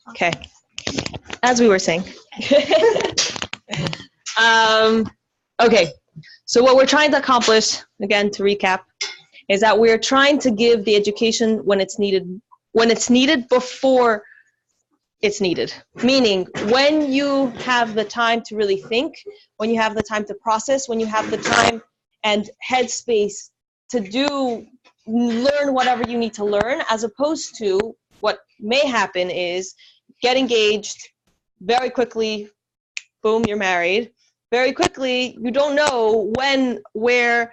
Okay, as we were saying. Okay, so what we're trying to accomplish, again, to recap, is that we're trying to give the education when it's needed before it's needed. Meaning, when you have the time to really think, when you have the time to process, when you have the time and headspace to learn whatever you need to learn, as opposed to what may happen is get engaged very quickly, boom, you're married. Very quickly, you don't know when, where,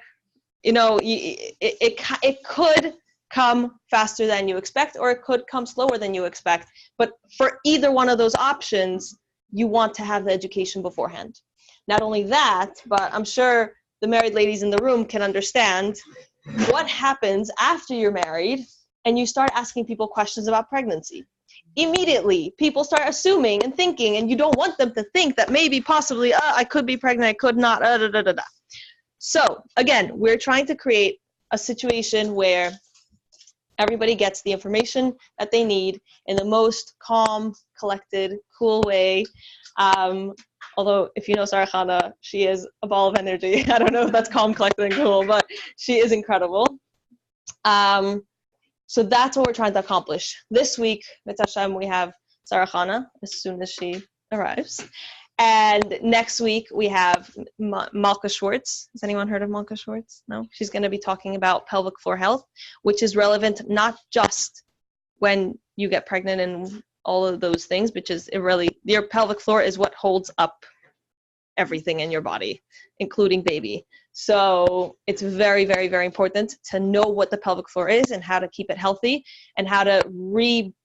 it could come faster than you expect, or it could come slower than you expect. But for either one of those options, you want to have the education beforehand. Not only that, but I'm sure the married ladies in the room can understand what happens after you're married and you start asking people questions about pregnancy. Immediately, people start assuming and thinking, and you don't want them to think that maybe, possibly, I could be pregnant, I could not, So, again, we're trying to create a situation where everybody gets the information that they need in the most calm, collected, cool way. Although, if you know Sara Chana, she is a ball of energy. I don't know if that's calm, collected, and cool, but she is incredible. So that's what we're trying to accomplish. This week, with Hashem, we have Sara Chana, as soon as she arrives. And next week, we have Malka Schwartz. Has anyone heard of Malka Schwartz? No? She's going to be talking about pelvic floor health, which is relevant not just when you get pregnant and all of those things, which is your pelvic floor is what holds up everything in your body, including baby. So it's very, very, very important to know what the pelvic floor is and how to keep it healthy and how to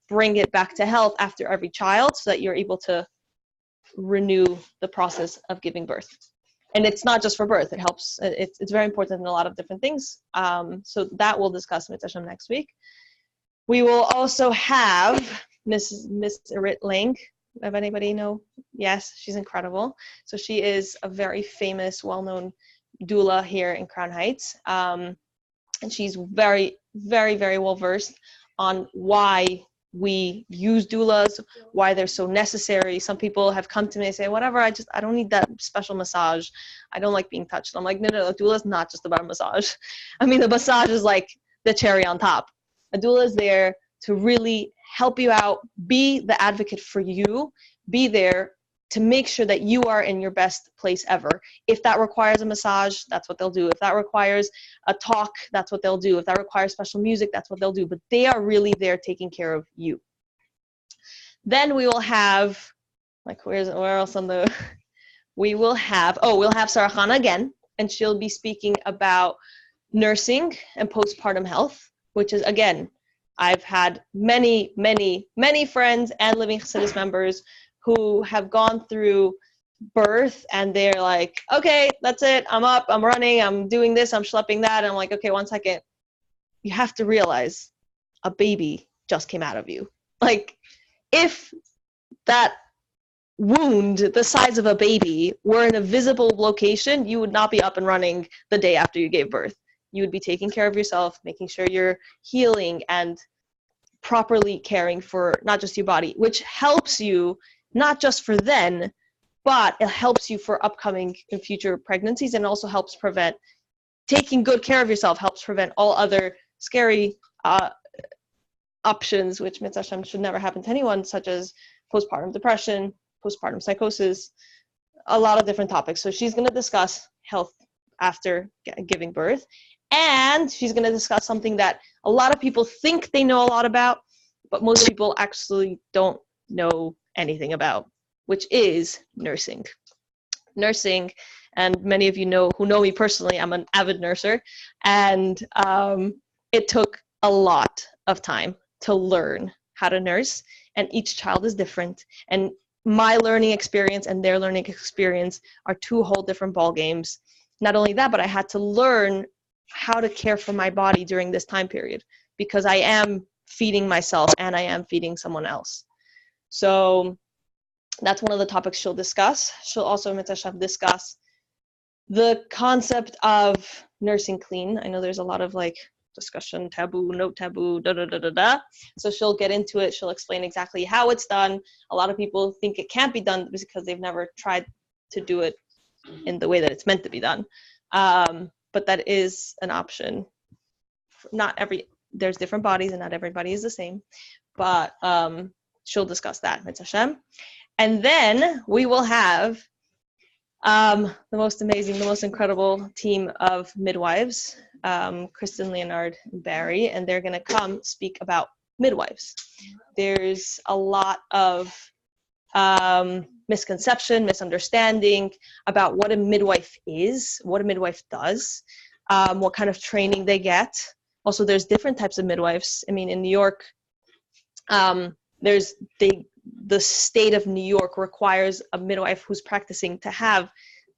bring it back to health after every child so that you're able to renew the process of giving birth. And it's not just for birth. It helps. It's very important in a lot of different things. So that we'll discuss with Hashem next week. We will also have Miss Irit Lang. Have anybody know? Yes, she's incredible. So she is a very famous, well-known doula here in Crown Heights. And she's very, very, very well versed on why we use doulas, why they're so necessary. Some people have come to me and say, whatever, I don't need that special massage. I don't like being touched. I'm like, no, a doula is not just about a massage. I mean, the massage is like the cherry on top. A doula is there to really help you out, be the advocate for you, be there to make sure that you are in your best place ever. If that requires a massage, that's what they'll do. If that requires a talk, that's what they'll do. If that requires special music, that's what they'll do. But they are really there taking care of you. Then we will have, where else on the, we'll have Sara Chana again, and she'll be speaking about nursing and postpartum health, which is, again, I've had many, many, many friends and living Chassidus members who have gone through birth and they're like, okay, that's it. I'm up, I'm running, I'm doing this, I'm schlepping that. And I'm like, okay, 1 second. You have to realize a baby just came out of you. Like, if that wound the size of a baby were in a visible location, you would not be up and running the day after you gave birth. You would be taking care of yourself, making sure you're healing and properly caring for not just your body, which helps you not just for then, but it helps you for upcoming and future pregnancies, and also helps prevent, taking good care of yourself helps prevent all other scary options, which Mitzvah Hashem should never happen to anyone, such as postpartum depression, postpartum psychosis, a lot of different topics. So she's going to discuss health after giving birth, and she's going to discuss something that a lot of people think they know a lot about, but most people actually don't know anything about, which is nursing. Nursing, and many of you who know me personally, I'm an avid nurser, and it took a lot of time to learn how to nurse, and each child is different, and my learning experience and their learning experience are two whole different ball games. Not only that, but I had to learn how to care for my body during this time period, because I am feeding myself and I am feeding someone else. So that's one of the topics she'll discuss. She'll also discuss the concept of nursing clean. I know there's a lot of discussion, taboo, no taboo, da da da da da. So she'll get into it. She'll explain exactly how it's done. A lot of people think it can't be done because they've never tried to do it in the way that it's meant to be done. But that is an option. There's different bodies and not everybody is the same. But she'll discuss that, Mitzvah Hashem. And then we will have the most amazing, the most incredible team of midwives, Kristen, Leonard, and Barry, and they're going to come speak about midwives. There's a lot of misconception, misunderstanding about what a midwife is, what a midwife does, what kind of training they get. Also, there's different types of midwives. I mean, in New York, the state of New York requires a midwife who's practicing to have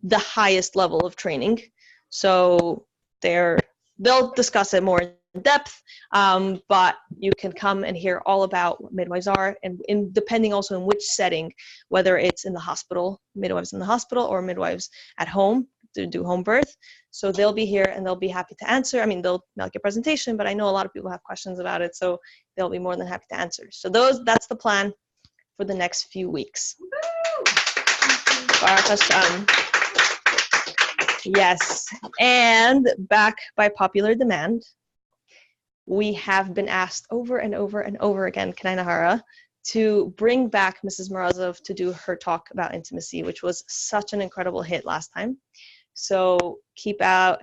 the highest level of training. So they'll discuss it more in depth, but you can come and hear all about what midwives are, and depending also in which setting, whether it's in the hospital, midwives in the hospital, or midwives at home to do home birth. So they'll be here and they'll be happy to answer. I mean, they'll make a presentation, but I know a lot of people have questions about it, so they'll be more than happy to answer. So that's the plan for the next few weeks. Baruch Hashem. Yes, and back by popular demand, we have been asked over and over and over again, Kanai Nahara, to bring back Mrs. Morozov to do her talk about intimacy, which was such an incredible hit last time. So keep an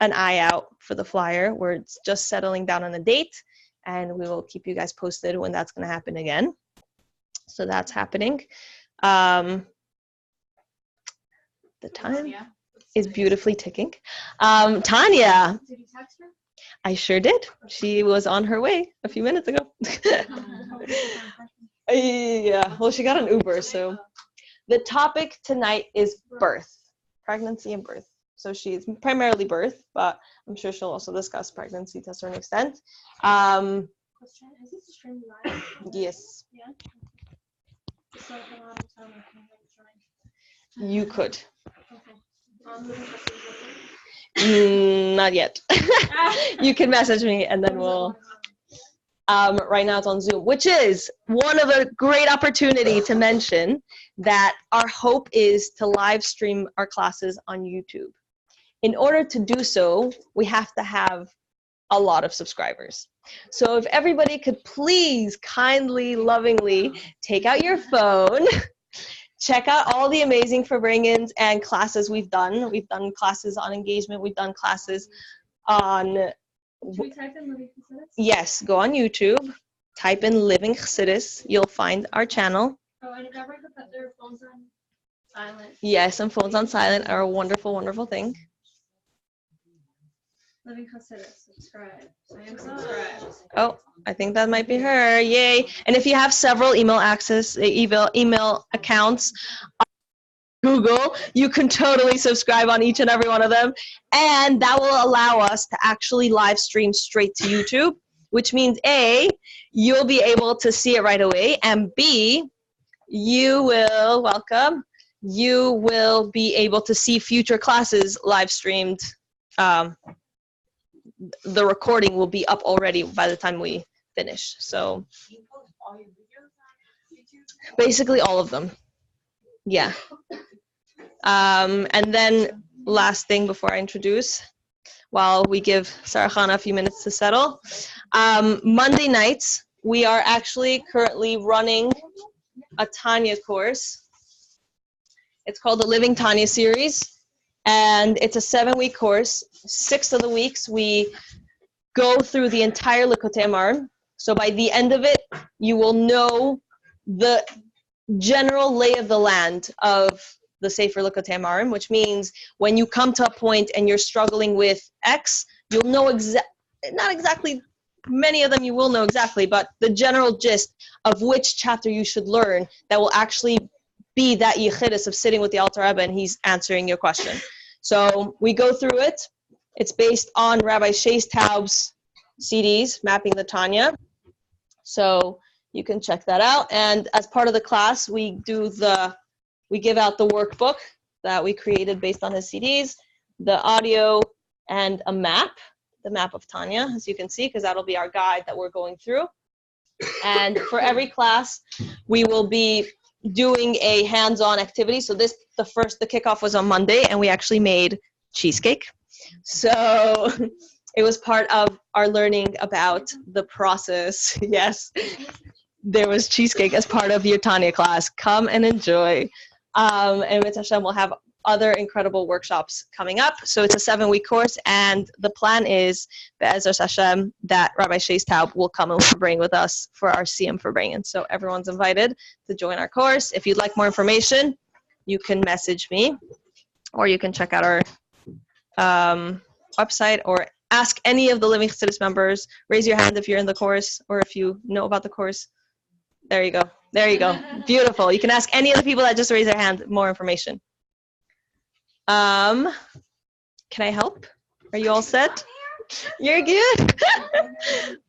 eye out for the flyer. We're just settling down on a date, and we will keep you guys posted when that's going to happen again. So that's happening. The time is beautifully ticking. Tanya. Did you text her? I sure did. She was on her way a few minutes ago. Yeah, well, she got an Uber, so. The topic tonight is birth, pregnancy and birth. So she's primarily birth, but I'm sure she'll also discuss pregnancy to a certain extent. Question, is this stream live? Yes. Yeah. So if a lot of time I can join. You could. Okay. Not yet. You can message me and then we'll. Right now it's on Zoom, which is one of a great opportunity to mention that our hope is to live stream our classes on YouTube. In order to do so, we have to have a lot of subscribers. So if everybody could please kindly, lovingly take out your phone, check out all the amazing Farbrengens and classes we've done. We've done classes on engagement. We've done classes on... Should we type in Living Chassidus? Yes, go on YouTube, type in Living Chassidus. You'll find our channel. Oh, and if everyone could put their phones on silent. Yes, and phones on silent are a wonderful, wonderful thing. Living Chassidus, subscribe. I am subscribed. Oh, I think that might be her. Yay. And if you have several email accounts on Google, you can totally subscribe on each and every one of them. And that will allow us to actually live stream straight to YouTube, which means A, you'll be able to see it right away. And B, you will be able to see future classes live streamed. The recording will be up already by the time we finish. So basically all of them. Yeah. And then last thing before I introduce, while we give Sara Chana a few minutes to settle, Monday nights, we are actually currently running a Tanya course. It's called the Living Tanya series. And it's a 7-week course. 6 of the weeks, we go through the entire Likutei Amarim. So by the end of it, you will know the general lay of the land of the Sefer Likutei Amarim, which means when you come to a point and you're struggling with X, you'll know not exactly, many of them you will know exactly, but the general gist of which chapter you should learn that will actually be that yichidus of sitting with the Alter Rebbe and he's answering your question. So we go through it. It's based on Rabbi Shais Taub's CDs, Mapping the Tanya. So you can check that out. And as part of the class, we give out the workbook that we created based on his CDs, the audio, and a map the map of Tanya, as you can see, because that'll be our guide that we're going through. And for every class, we will be doing a hands-on activity. So the kickoff was on Monday, and we actually made cheesecake. So it was part of our learning about the process. Yes, there was cheesecake as part of your Tanya class. Come and enjoy. And with Hashem, we'll have other incredible workshops coming up. So it's a 7-week course, and the plan is, Be'ezer Hashem, that Rabbi Shais Taub will come and bring with us for our Siyum for bringing. So everyone's invited to join our course. If you'd like more information, you can message me, or you can check out our website, or ask any of the Living Chassidus members. Raise your hand if you're in the course, or if you know about the course. There you go. There you go. Beautiful. You can ask any of the people that just raised their hand more information. Can I help? Are you all set? You're good?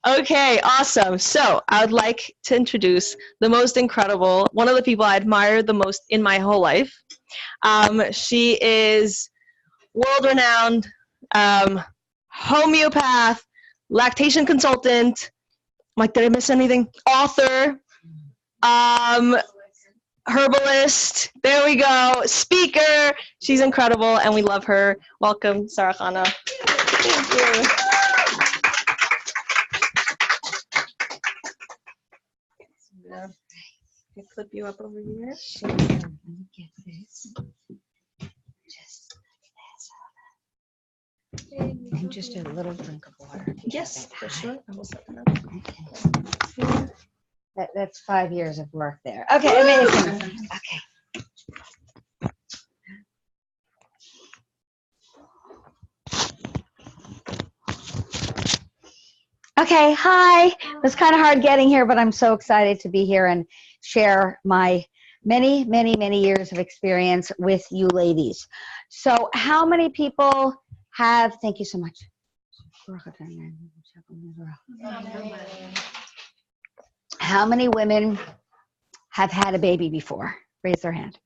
Okay, awesome. So I would like to introduce the most incredible, one of the people I admire the most in my whole life. She is world-renowned homeopath, lactation consultant, like, did I miss anything? Author, herbalist, there we go, speaker. She's incredible, and we love her. Welcome, Sara Chana. Thank you. Yeah. Can I clip you up over here? Sure. Let me get this. Just and just a little drink of water. Yes, for sure. I will set that up. Okay. That's 5 years of work there. Okay, amazing. Okay. Okay, hi. It was kind of hard getting here, but I'm so excited to be here and share my many, many, many years of experience with you ladies. So how many people have, thank you so much. How many women have had a baby before? Raise their hand.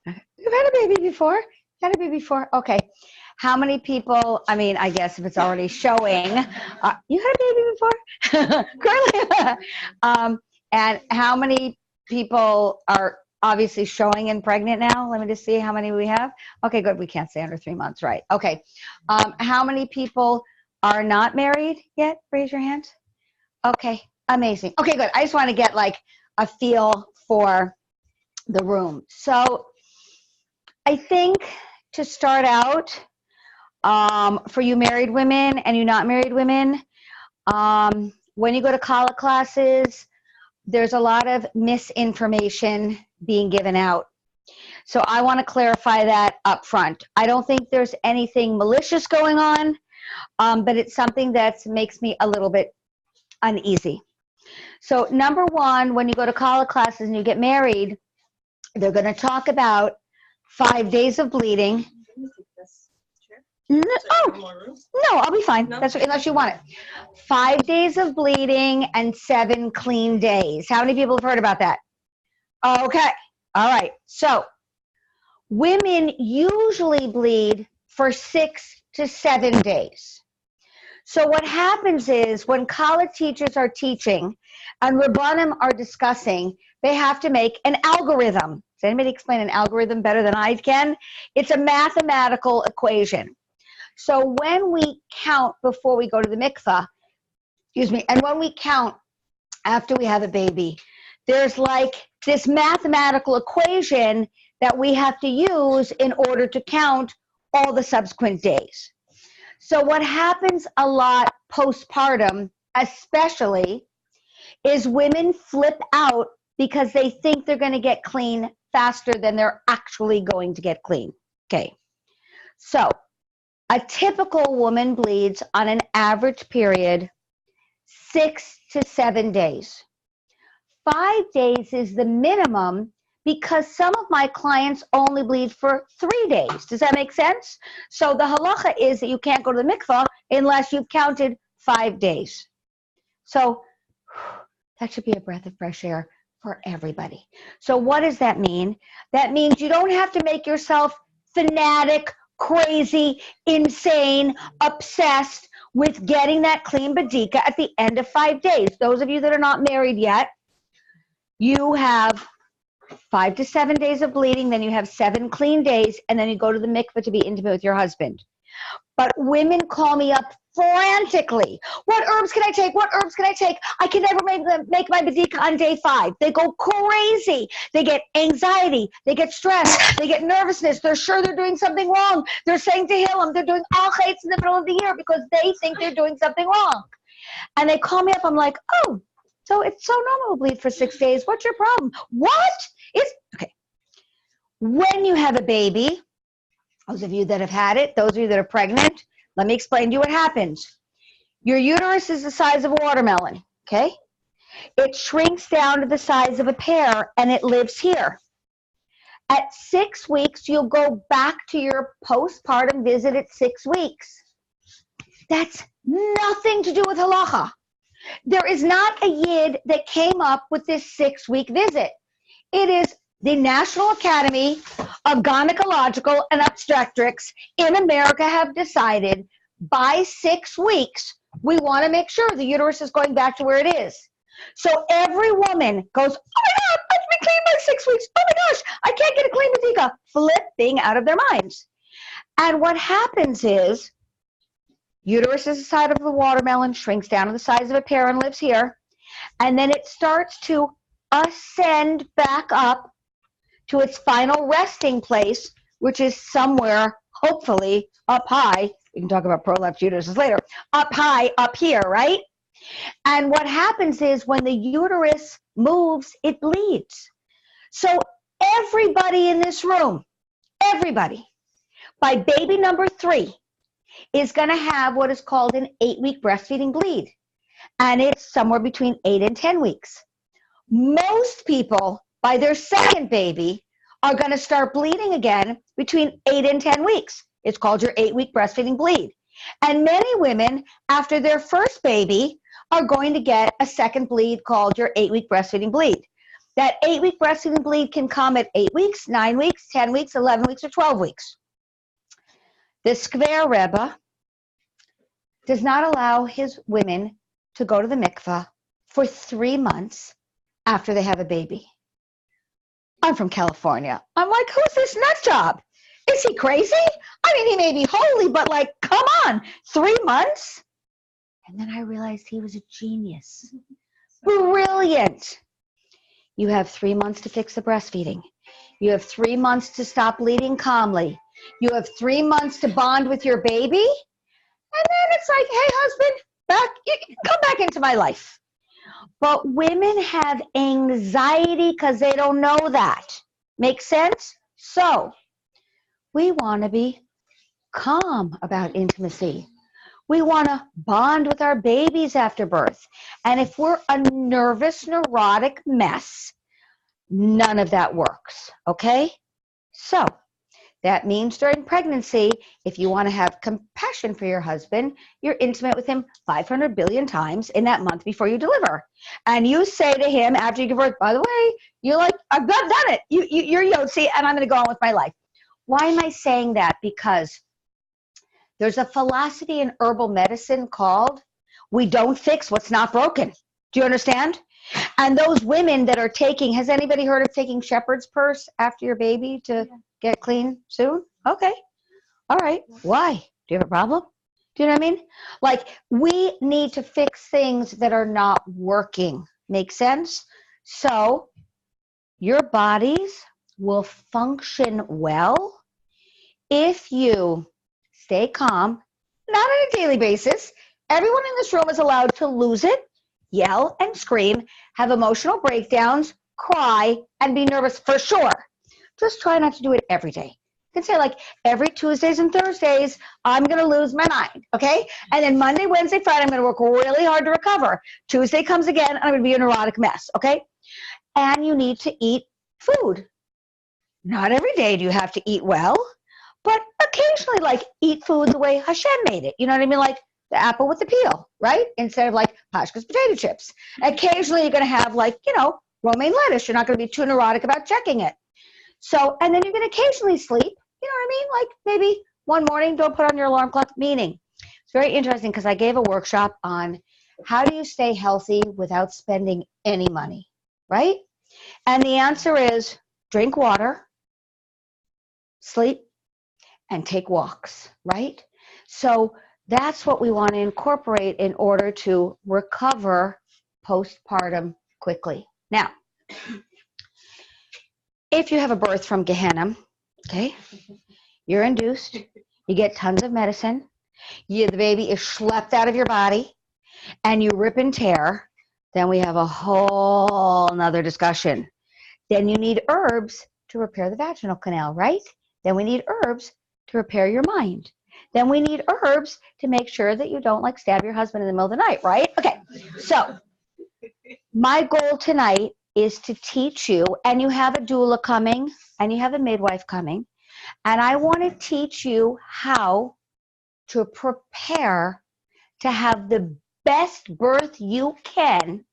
You've had a baby before? Had a baby before? Okay. How many people, I mean, I guess if it's already showing, you had a baby before? Currently. And how many people are obviously showing and pregnant now? Let me just see how many we have. Okay, good. We can't say under 3 months, right? Okay. How many people are not married yet? Raise your hand. Okay. Amazing. Okay, good. I just want to get like a feel for the room. So I think to start out, for you married women and you not married women, when you go to college classes, there's a lot of misinformation being given out. So I want to clarify that up front. I don't think there's anything malicious going on, but it's something that makes me a little bit uneasy. So number one, when you go to college classes and you get married, they're going to talk about 5 days of bleeding. No, I'll be fine. No? That's unless you want it. 5 days of bleeding and 7 clean days. How many people have heard about that? Okay. All right. So women usually bleed for 6 to 7 days. So what happens is when college teachers are teaching and Rabbanim are discussing, they have to make an algorithm. Does anybody explain an algorithm better than I can? It's a mathematical equation. So when we count before we go to the mikvah, and when we count after we have a baby, there's like this mathematical equation that we have to use in order to count all the subsequent days. So what happens a lot postpartum, especially, is women flip out because they think they're going to get clean faster than they're actually going to get clean. Okay. So a typical woman bleeds on an average period 6 to 7 days. 5 days is the minimum because some of my clients only bleed for 3 days. Does that make sense? So the halacha is that you can't go to the mikvah unless you've counted 5 days. So that should be a breath of fresh air for everybody. So what does that mean? That means you don't have to make yourself fanatic, crazy, insane, obsessed with getting that clean badika at the end of 5 days. Those of you that are not married yet, you have 5 to 7 days of bleeding, then you have 7 clean days, and then you go to the mikveh to be intimate with your husband. But women call me up frantically. What herbs can I take? What herbs can I take? I can never make my badika on day 5. They go crazy. They get anxiety. They get stress. They get nervousness. They're sure they're doing something wrong. They're saying to Tehillim, they're doing all chaitz in the middle of the year because they think they're doing something wrong. And they call me up. I'm like, oh, so it's so normal to bleed for 6 days. What's your problem? What? Okay. When you have a baby, those of you that have had it, those of you that are pregnant, let me explain to you what happens. Your uterus is the size of a watermelon, okay? It shrinks down to the size of a pear, and it lives here. At 6 weeks, you'll go back to your postpartum visit at 6 weeks. That's nothing to do with halacha. There is not a yid that came up with this 6-week visit. It is the National Academy of Gynecological and Obstetrics in America have decided by 6 weeks, we want to make sure the uterus is going back to where it is. So every woman goes, oh my God, I've been clean by 6 weeks. Oh my gosh, I can't get a clean badika, flipping out of their minds. And what happens is, uterus is the size of the watermelon, shrinks down to the size of a pear and lives here. And then it starts to ascend back up to its final resting place, which is somewhere, hopefully, up high. We can talk about prolapsed uteruses later. Up high, up here, right? And what happens is when the uterus moves, it bleeds. So everybody in this room, everybody, by baby number 3, is going to have what is called an 8-week breastfeeding bleed. And it's somewhere between 8 and 10 weeks. Most people, by their second baby, are going to start bleeding again between 8 and 10 weeks. It's called your 8-week breastfeeding bleed. And many women, after their first baby, are going to get a second bleed called your 8-week breastfeeding bleed. That 8-week breastfeeding bleed can come at 8 weeks, 9 weeks, 10 weeks, 11 weeks, or 12 weeks. The Skver Rebbe does not allow his women to go to the mikveh for 3 months after they have a baby. I'm from California. I'm like, who's this nut job? Is he crazy? I mean, he may be holy, but like, come on, 3 months? And then I realized he was a genius. Brilliant. You have 3 months to fix the breastfeeding. You have 3 months to stop bleeding calmly. You have 3 months to bond with your baby. And then it's like, hey, husband, come back into my life. But women have anxiety because they don't know that. Make sense? So we want to be calm about intimacy. We want to bond with our babies after birth. And if we're a nervous, neurotic mess, none of that works, okay? So that means during pregnancy, if you want to have compassion for your husband, you're intimate with him 500 billion times in that month before you deliver. And you say to him after you give birth, by the way, you're like, I've done it. You're Yotzi, and I'm going to go on with my life. Why am I saying that? Because there's a philosophy in herbal medicine called, we don't fix what's not broken. Do you understand? And those women that are taking, has anybody heard of taking shepherd's purse after your baby to get clean soon? Okay. All right. Why? Do you have a problem? Do you know what I mean? Like, we need to fix things that are not working. Make sense? So your bodies will function well if you stay calm, not on a daily basis. Everyone in this room is allowed to lose it, yell and scream, have emotional breakdowns, cry, and be nervous for sure. Just try not to do it every day. You can say, like, every Tuesdays and Thursdays, I'm going to lose my mind, okay? And then Monday, Wednesday, Friday, I'm going to work really hard to recover. Tuesday comes again, and I'm going to be a neurotic mess, okay? And you need to eat food. Not every day do you have to eat well, but occasionally, like, eat food the way Hashem made it. You know what I mean? Like the apple with the peel, right? Instead of, like, Pashka's potato chips. Occasionally, you're going to have, like, romaine lettuce. You're not going to be too neurotic about checking it. So, and then you can occasionally sleep, you know what I mean? Like maybe one morning, don't put on your alarm clock, meaning. It's very interesting because I gave a workshop on how do you stay healthy without spending any money, right? And the answer is drink water, sleep, and take walks, right? So that's what we want to incorporate in order to recover postpartum quickly. Now, if you have a birth from Gehenna, okay, you're induced, you get tons of medicine, the baby is schlepped out of your body, and you rip and tear, then we have a whole nother discussion. Then you need herbs to repair the vaginal canal, right? Then we need herbs to repair your mind. Then we need herbs to make sure that you don't like stab your husband in the middle of the night, right? Okay, so my goal tonight is to teach you, and you have a doula coming, and you have a midwife coming, and I want to teach you how to prepare to have the best birth you can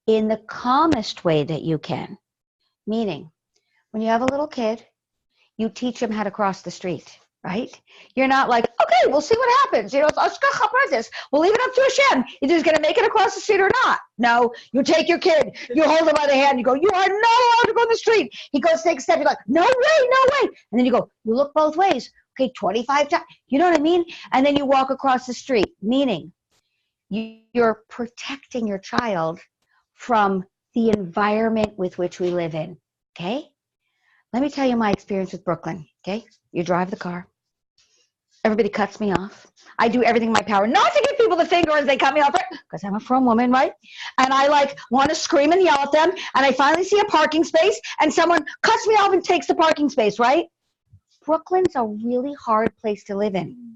in the calmest way that you can. Meaning, when you have a little kid, you teach him how to cross the street, right? You're not like, okay, we'll see what happens. You know, we'll leave it up to Hashem. Either he's going to make it across the street or not. No, you take your kid, you hold him by the hand, you go, you are not allowed to go on the street. He goes, take a step, you're like, no way, no way. And then you go, you look both ways. Okay, 25 times. You know what I mean? And then you walk across the street, meaning you're protecting your child from the environment with which we live in, okay? Let me tell you my experience with Brooklyn, okay? You drive the car. Everybody cuts me off. I do everything in my power not to give people the finger as they cut me off, because I'm a frum woman, right? And I want to scream and yell at them, and I finally see a parking space, and someone cuts me off and takes the parking space, right? Brooklyn's a really hard place to live in.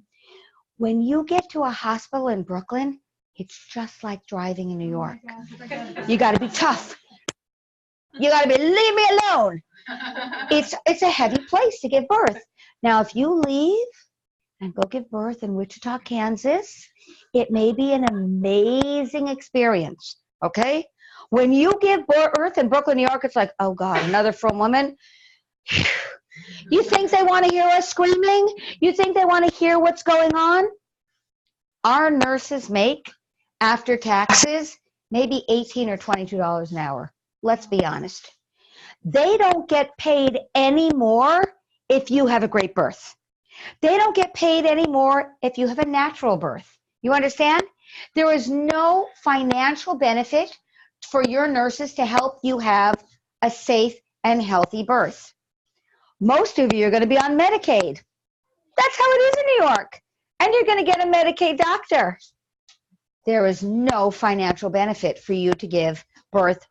When you get to a hospital in Brooklyn, it's just like driving in New York. You got to be tough. You got to be, leave me alone. It's a heavy place to give birth. Now, if you leave and go give birth in Wichita, Kansas, it may be an amazing experience, okay? When you give birth in Brooklyn, New York, it's like, oh God, another frum woman. You think they want to hear us screaming? You think they want to hear what's going on? Our nurses make, after taxes, maybe $18 or $22 an hour. Let's be honest. They don't get paid any more if you have a great birth. They don't get paid any more if you have a natural birth. You understand? There is no financial benefit for your nurses to help you have a safe and healthy birth. Most of you are going to be on Medicaid. That's how it is in New York. And you're going to get a Medicaid doctor. There is no financial benefit for you to give birth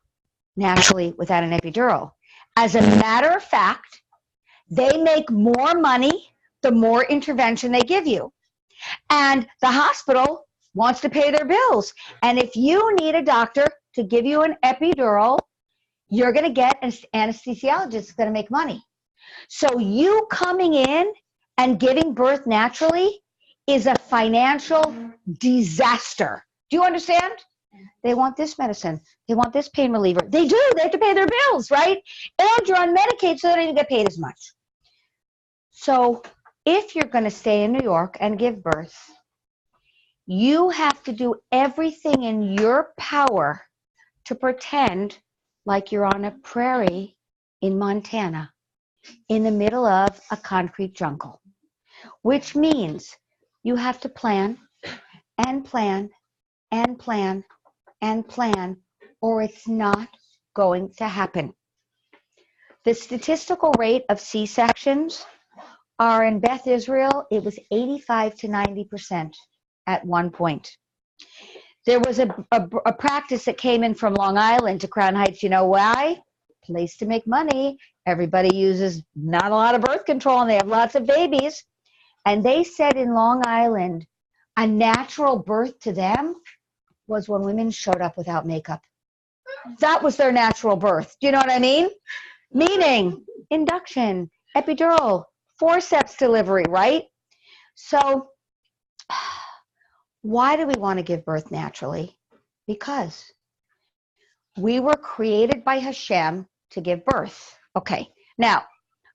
naturally without an epidural. As a matter of fact, they make more money the more intervention they give you. And the hospital wants to pay their bills. And if you need a doctor to give you an epidural, you're going to get an anesthesiologist that's going to make money. So you coming in and giving birth naturally is a financial disaster. Do you understand? They want this medicine. They want this pain reliever. They do. They have to pay their bills, right? And you're on Medicaid, so they don't even get paid as much. So if you're going to stay in New York and give birth, you have to do everything in your power to pretend like you're on a prairie in Montana in the middle of a concrete jungle, which means you have to plan and plan and plan and plan, or it's not going to happen. The statistical rate of C-sections are in Beth Israel, it was 85 to 90% at one point. There was a practice that came in from Long Island to Crown Heights. You know why? Place to make money. Everybody uses not a lot of birth control and they have lots of babies. And they said in Long Island, a natural birth to them was when women showed up without makeup. That was their natural birth. Do you know what I mean? Meaning induction, epidural, forceps delivery, right? So why do we want to give birth naturally? Because we were created by Hashem to give birth. Okay, now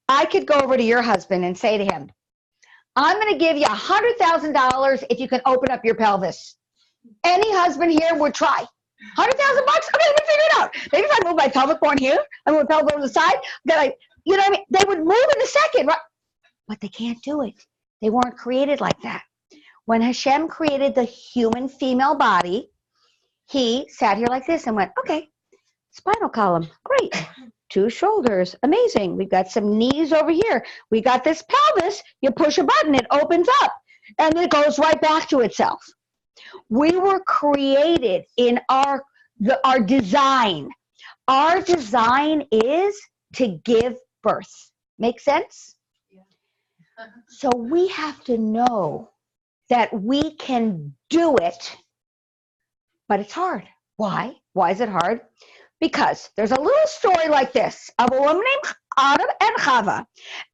I could go over to your husband and say to him, I'm going to give you $100,000 if you can open up your pelvis. Any husband here would try. $100,000? Okay, let me figure it out. Maybe if I move my pelvic bone here, I move my pelvic bone to the side, then you know what I mean? They would move in a second, right? But they can't do it. They weren't created like that. When Hashem created the human female body, he sat here like this and went, okay, spinal column, great. 2 shoulders, amazing. We've got some knees over here. We got this pelvis. You push a button, it opens up, and it goes right back to itself. We were created in our design. Our design is to give birth. Make sense? Yeah. So we have to know that we can do it, but it's hard. Why? Why is it hard? Because there's a little story like this of a woman named Adam and Chava.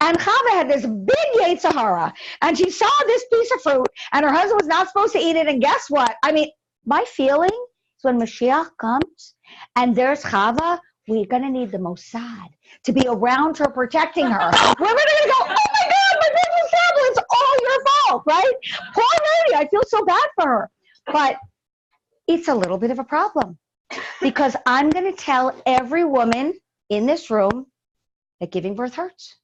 And Chava had this big Yetzer Hara, and she saw this piece of fruit, and her husband was not supposed to eat it. And guess what? I mean, my feeling is when Mashiach comes and there's Chava, we're going to need the Mossad to be around her, protecting her. We're going to go, oh my God, my business trouble, it's all your fault, right? Poor lady, I feel so bad for her. But it's a little bit of a problem because I'm going to tell every woman in this room that giving birth hurts.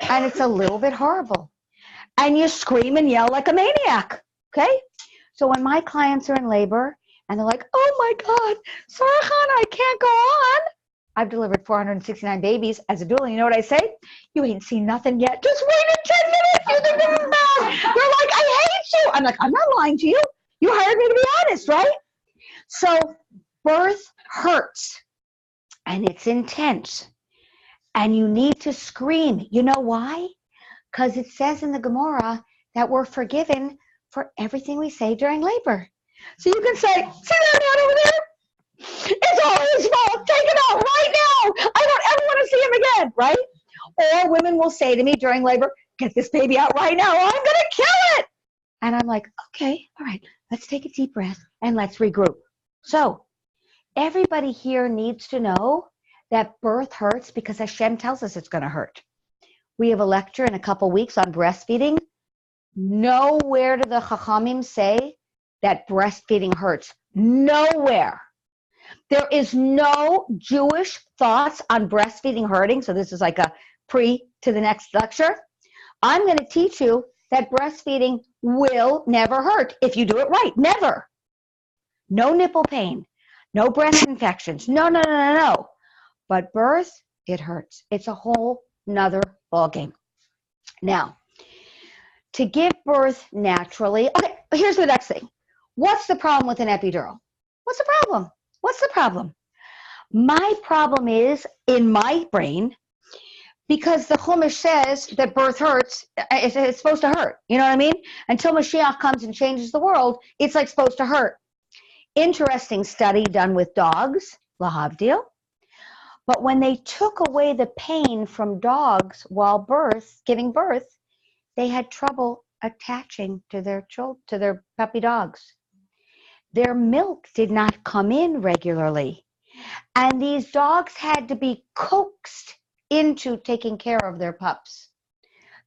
And it's a little bit horrible. And you scream and yell like a maniac, okay? So when my clients are in labor and they're like, oh my God, Sara Chana, I can't go on. I've delivered 469 babies as a doula. You know what I say? You ain't seen nothing yet. Just wait 10 minutes. You think this is bad. They're like, I hate you. I'm like, I'm not lying to you. You hired me to be honest, right? So birth hurts and it's intense. And you need to scream. You know why? Because it says in the Gemara that we're forgiven for everything we say during labor. So you can say, see that man over there? It's all his fault. Take him out right now. I don't ever want to see him again, right? Or women will say to me during labor, get this baby out right now. I'm going to kill it. And I'm like, okay, all right, let's take a deep breath and let's regroup. So everybody here needs to know that birth hurts because Hashem tells us it's going to hurt. We have a lecture in a couple weeks on breastfeeding. Nowhere do the Chachamim say that breastfeeding hurts. Nowhere. There is no Jewish thoughts on breastfeeding hurting. So this is like a pre to the next lecture. I'm going to teach you that breastfeeding will never hurt if you do it right. Never. No nipple pain. No breast infections. No. But birth, it hurts. It's a whole nother ballgame. Now, to give birth naturally, okay, here's the next thing. What's the problem with an epidural? What's the problem? My problem is in my brain, because the Chumash says that birth hurts, it's supposed to hurt. You know what I mean? Until Mashiach comes and changes the world, it's like supposed to hurt. Interesting study done with dogs, lahavdil. But when they took away the pain from dogs while giving birth, they had trouble attaching to their puppy dogs. Their milk did not come in regularly. And these dogs had to be coaxed into taking care of their pups.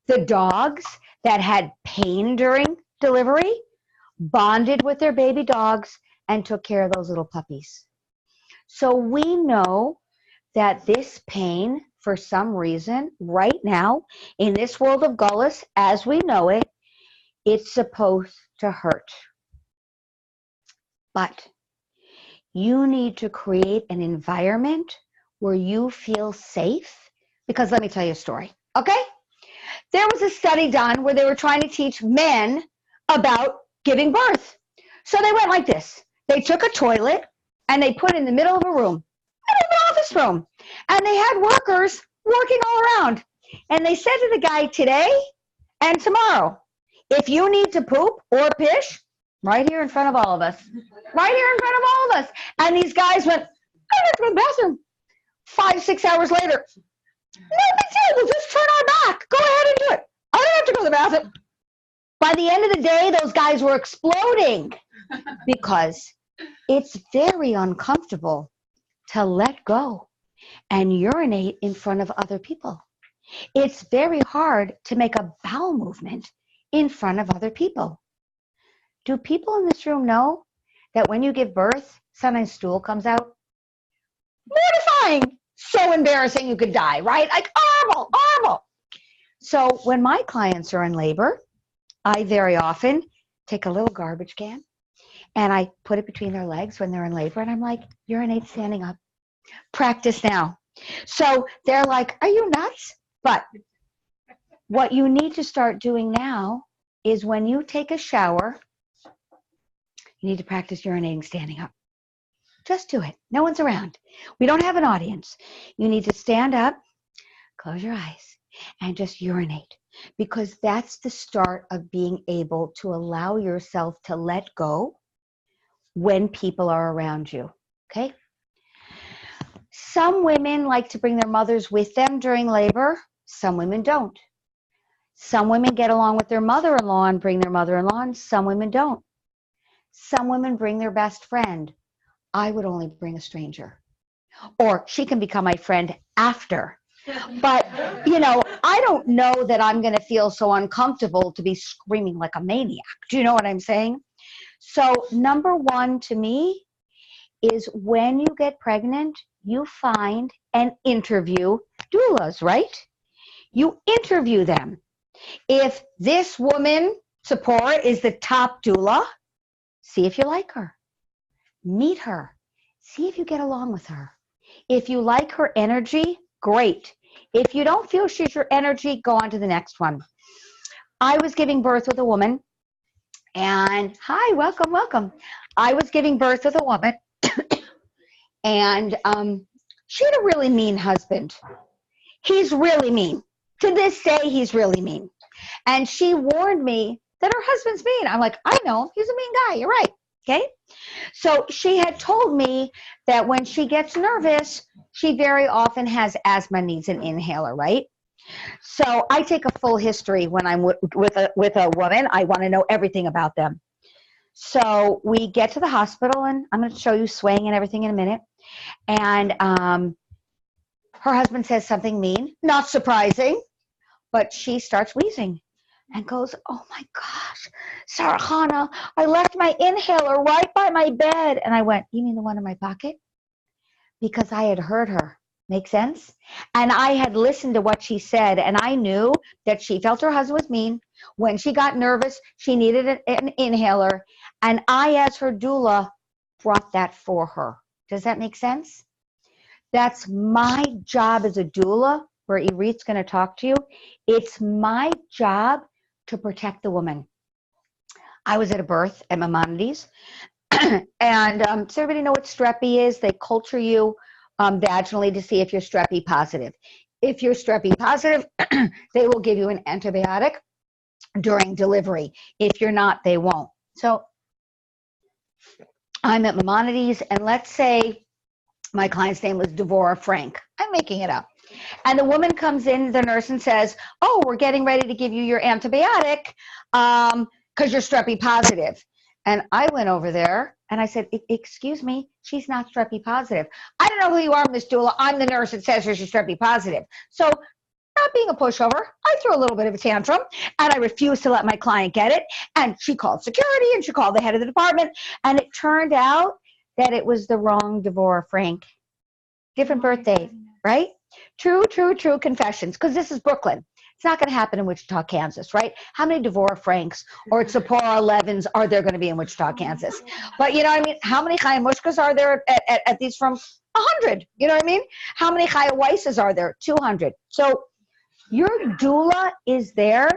The dogs that had pain during delivery bonded with their baby dogs and took care of those little puppies. So we know that this pain, for some reason, right now, in this world of Gullus, as we know it, it's supposed to hurt. But you need to create an environment where you feel safe. Because let me tell you a story, okay? There was a study done where they were trying to teach men about giving birth. So they went like this. They took a toilet and they put it in the middle of a room, in an office room. And they had workers working all around. And they said to the guy, today and tomorrow, if you need to poop or piss, right here in front of all of us. Right here in front of all of us. And these guys went, I don't have to go to the bathroom. 5-6 hours later, no big deal, we'll just turn our back. Go ahead and do it. I don't have to go to the bathroom. By the end of the day, those guys were exploding because it's very uncomfortable to let go and urinate in front of other people. It's very hard to make a bowel movement in front of other people. Do people in this room know that when you give birth, sometimes stool comes out? Mortifying. So embarrassing you could die, right? Like horrible, horrible. So when my clients are in labor, I very often take a little garbage can and I put it between their legs when they're in labor, and I'm like, urinate standing up. Practice now. So they're like, are you nuts? But what you need to start doing now is when you take a shower, you need to practice urinating standing up. Just do it. No one's around. We don't have an audience. You need to stand up, close your eyes, and just urinate, because that's the start of being able to allow yourself to let go when people are around you, okay? Some women like to bring their mothers with them during labor. Some women don't. Some women get along with their mother-in-law and bring their mother-in-law, and some women don't. Some women bring their best friend. I would only bring a stranger. Or she can become my friend after. But, you know, I don't know that I'm going to feel so uncomfortable to be screaming like a maniac. Do you know what I'm saying? So number one to me is when you get pregnant, you find and interview doulas, right? You interview them. If this woman, Sephora, is the top doula, see if you like her. Meet her. See if you get along with her. If you like her energy, great. If you don't feel she's your energy, go on to the next one. I was giving birth with a woman, and hi, welcome, welcome. I was giving birth with a woman, and she had a really mean husband. He's really mean. To this day, he's really mean. And she warned me that her husband's mean. I'm like, I know, he's a mean guy. You're right. Okay. So she had told me that when she gets nervous, she very often has asthma, needs an inhaler, right? So I take a full history when I'm with a woman. I want to know everything about them. So we get to the hospital, and I'm going to show you swaying and everything in a minute. And her husband says something mean, not surprising, but she starts wheezing and goes, oh my gosh, Sara Chana, I left my inhaler right by my bed. And I went, you mean the one in my pocket? Because I had heard her. Make sense? And I had listened to what she said, and I knew that she felt her husband was mean. When she got nervous, she needed an inhaler, and I, as her doula, brought that for her. Does that make sense? That's my job as a doula, where Irit's going to talk to you. It's my job to protect the woman. I was at a birth at Maimonides, and does everybody know what strepy is? They culture you vaginally to see if you're strepy positive. If you're strepy positive, they will give you an antibiotic during delivery. If you're not, they won't. So I'm at Maimonides, and let's say my client's name was Devorah Frank. I'm making it up. And the woman comes in, the nurse, and says, oh, we're getting ready to give you your antibiotic because you're strepy positive. And I went over there and I said, excuse me, she's not strepy positive. I don't know who you are, Miss Doula. I'm the nurse that says she's strepy positive. So not being a pushover, I threw a little bit of a tantrum, and I refused to let my client get it. And she called security, and she called the head of the department. And it turned out that it was the wrong Devorah Frank. Different birthday, right? True confessions, because this is Brooklyn. It's not going to happen in Wichita, Kansas, right? How many Devorah Franks or Tzipora 11s are there going to be in Wichita, Kansas? But you know what I mean? How many Chaya Mushkas are there at these from 100? You know what I mean? How many Chaya Weisses are there? 200. So your doula is there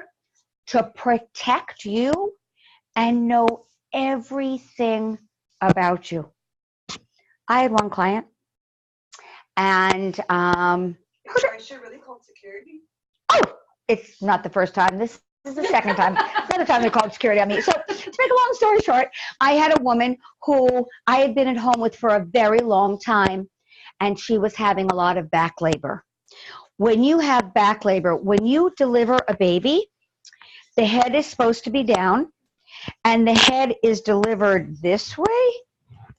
to protect you and know everything about you. I had one client, and Sorry, she really called security? oh, it's not the first time. This is the second time. The other time they called security on me. So to make a long story short, I had a woman who I had been at home with for a very long time, and she was having a lot of back labor. When you have back labor, when you deliver a baby, the head is supposed to be down, and the head is delivered this way,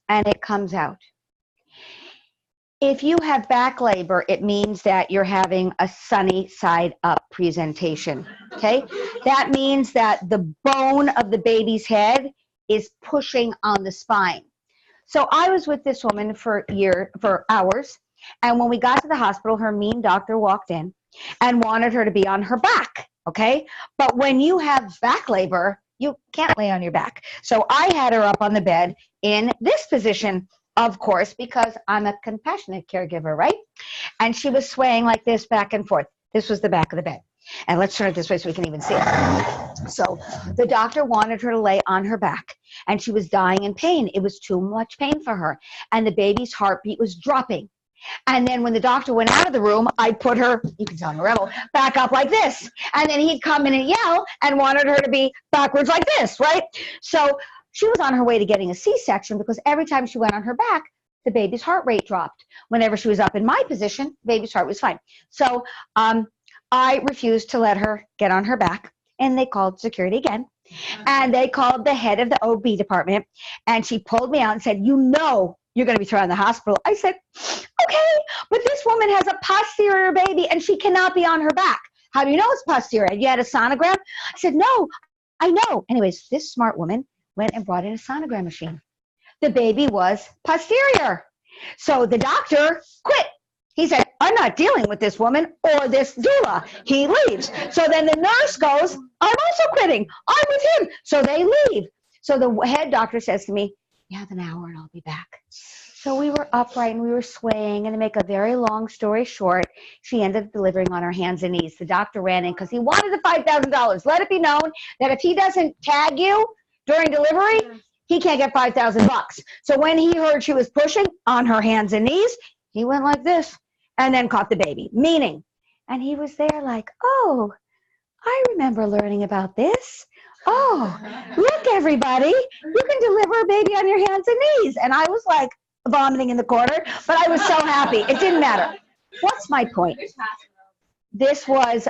and it comes out. If you have back labor, it means that you're having a sunny side up presentation, okay? That means that the bone of the baby's head is pushing on the spine. So I was with this woman for hours, and when we got to the hospital, her mean doctor walked in and wanted her to be on her back, okay? But when you have back labor, you can't lay on your back. So I had her up on the bed in this position, of course, because I'm a compassionate caregiver, right? And she was swaying like this back and forth. This was the back of the bed. And let's turn it this way so we can even see it. So the doctor wanted her to lay on her back, and she was dying in pain. It was too much pain for her, and the baby's heartbeat was dropping. And then when the doctor went out of the room, I'd put her, you can tell I'm a rebel, back up like this. And then he'd come in and yell and wanted her to be backwards like this, right? So she was on her way to getting a C-section because every time she went on her back, the baby's heart rate dropped. Whenever she was up in my position, the baby's heart was fine. So I refused to let her get on her back, and they called security again. And they called the head of the OB department, and she pulled me out and said, you know you're going to be thrown in the hospital. I said, okay, but this woman has a posterior baby, and she cannot be on her back. How do you know it's posterior? You had a sonogram? I said, no, I know. Anyways, this smart woman went and brought in a sonogram machine. The baby was posterior. So the doctor quit. He said, I'm not dealing with this woman or this doula. He leaves. So then the nurse goes, I'm also quitting. I'm with him. So they leave. So the head doctor says to me, you have an hour and I'll be back. So we were upright and we were swaying, and to make a very long story short, she ended up delivering on her hands and knees. The doctor ran in because he wanted the $5,000. Let it be known that if he doesn't tag you during delivery, he can't get $5,000. So when he heard she was pushing on her hands and knees, he went like this and then caught the baby, meaning, and he was there like, oh, I remember learning about this. Oh, look, everybody, you can deliver a baby on your hands and knees. And I was like vomiting in the corner, but I was so happy. It didn't matter. What's my point? This was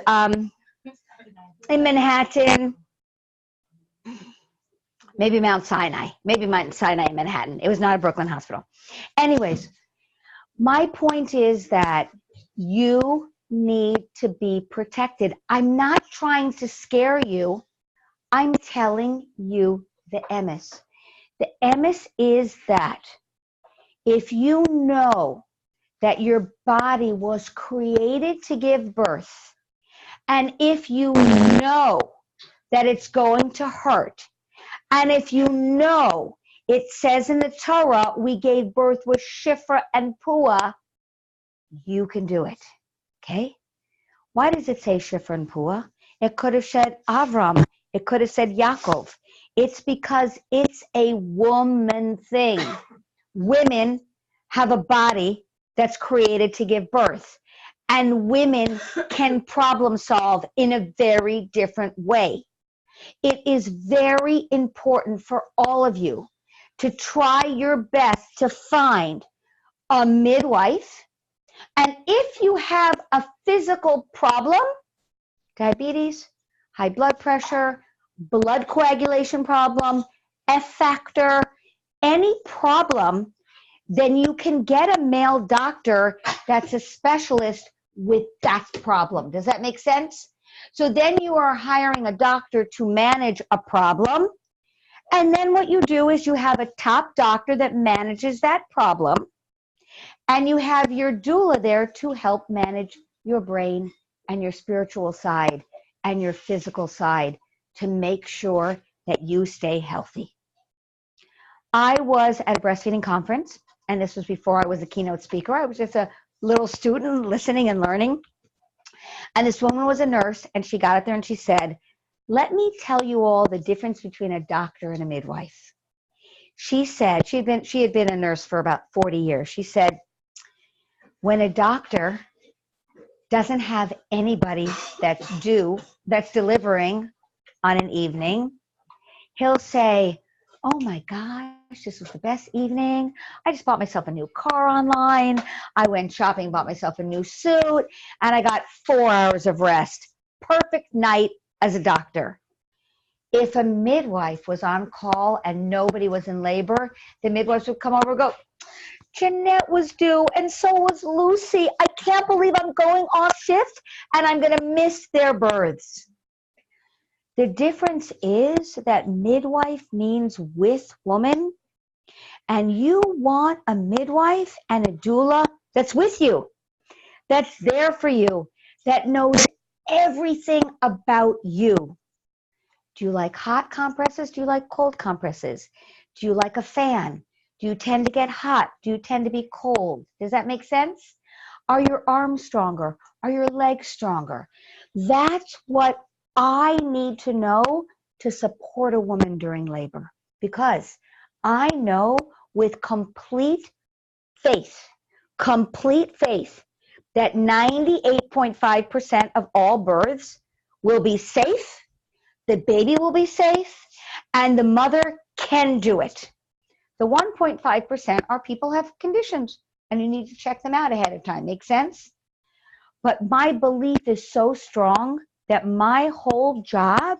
in Manhattan, maybe Mount Sinai in Manhattan. It was not a Brooklyn hospital. Anyways, my point is that you need to be protected. I'm not trying to scare you. I'm telling you the emes. The emes is that if you know that your body was created to give birth, and if you know that it's going to hurt, and if you know it says in the Torah, we gave birth with Shifra and Pua, you can do it, okay? Why does it say Shifra and Pua? It could have said Avram. It could have said Yaakov. It's because it's a woman thing. Women have a body that's created to give birth, and women can problem solve in a very different way. It is very important for all of you to try your best to find a midwife. And if you have a physical problem, diabetes, high blood pressure, blood coagulation problem, F factor, any problem, then you can get a male doctor that's a specialist with that problem. Does that make sense? So then you are hiring a doctor to manage a problem. And then what you do is you have a top doctor that manages that problem. And you have your doula there to help manage your brain and your spiritual side and your physical side to make sure that you stay healthy. I was at a breastfeeding conference, and this was before I was a keynote speaker. I was just a little student listening and learning. And this woman was a nurse, and she got up there and she said, let me tell you all the difference between a doctor and a midwife. She said, she had been a nurse for about 40 years. She said, when a doctor doesn't have anybody that's delivering on an evening, he'll say, oh my gosh, this was the best evening. I just bought myself a new car online. I went shopping, bought myself a new suit, and I got 4 hours of rest. Perfect night as a doctor. If a midwife was on call and nobody was in labor, the midwives would come over and go, Jeanette was due, and so was Lucy. I can't believe I'm going off shift and I'm going to miss their births. The difference is that midwife means with woman, and you want a midwife and a doula that's with you, that's there for you, that knows everything about you. Do you like hot compresses? Do you like cold compresses? Do you like a fan? Do you tend to get hot? Do you tend to be cold? Does that make sense? Are your arms stronger? Are your legs stronger? That's what I need to know to support a woman during labor, because I know with complete faith that 98.5% of all births will be safe, the baby will be safe, and the mother can do it. The 1.5% are people have conditions and you need to check them out ahead of time. Make sense? But my belief is so strong that my whole job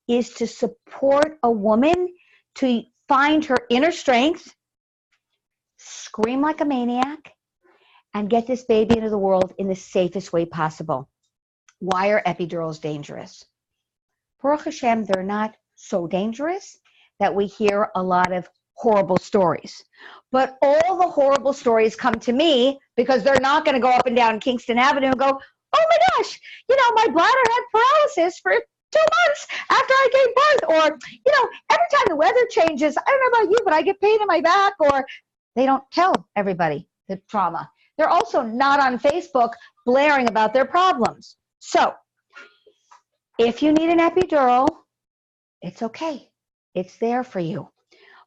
is to support a woman to find her inner strength, scream like a maniac, and get this baby into the world in the safest way possible. Why are epidurals dangerous? Baruch Hashem, they're not so dangerous that we hear a lot of horrible stories. But all the horrible stories come to me because they're not going to go up and down Kingston Avenue and go, oh my gosh, my bladder had paralysis for 2 months after I gave birth. Or, every time the weather changes, I don't know about you, but I get pain in my back. Or they don't tell everybody the trauma. They're also not on Facebook blaring about their problems. So if you need an epidural, it's okay. It's there for you.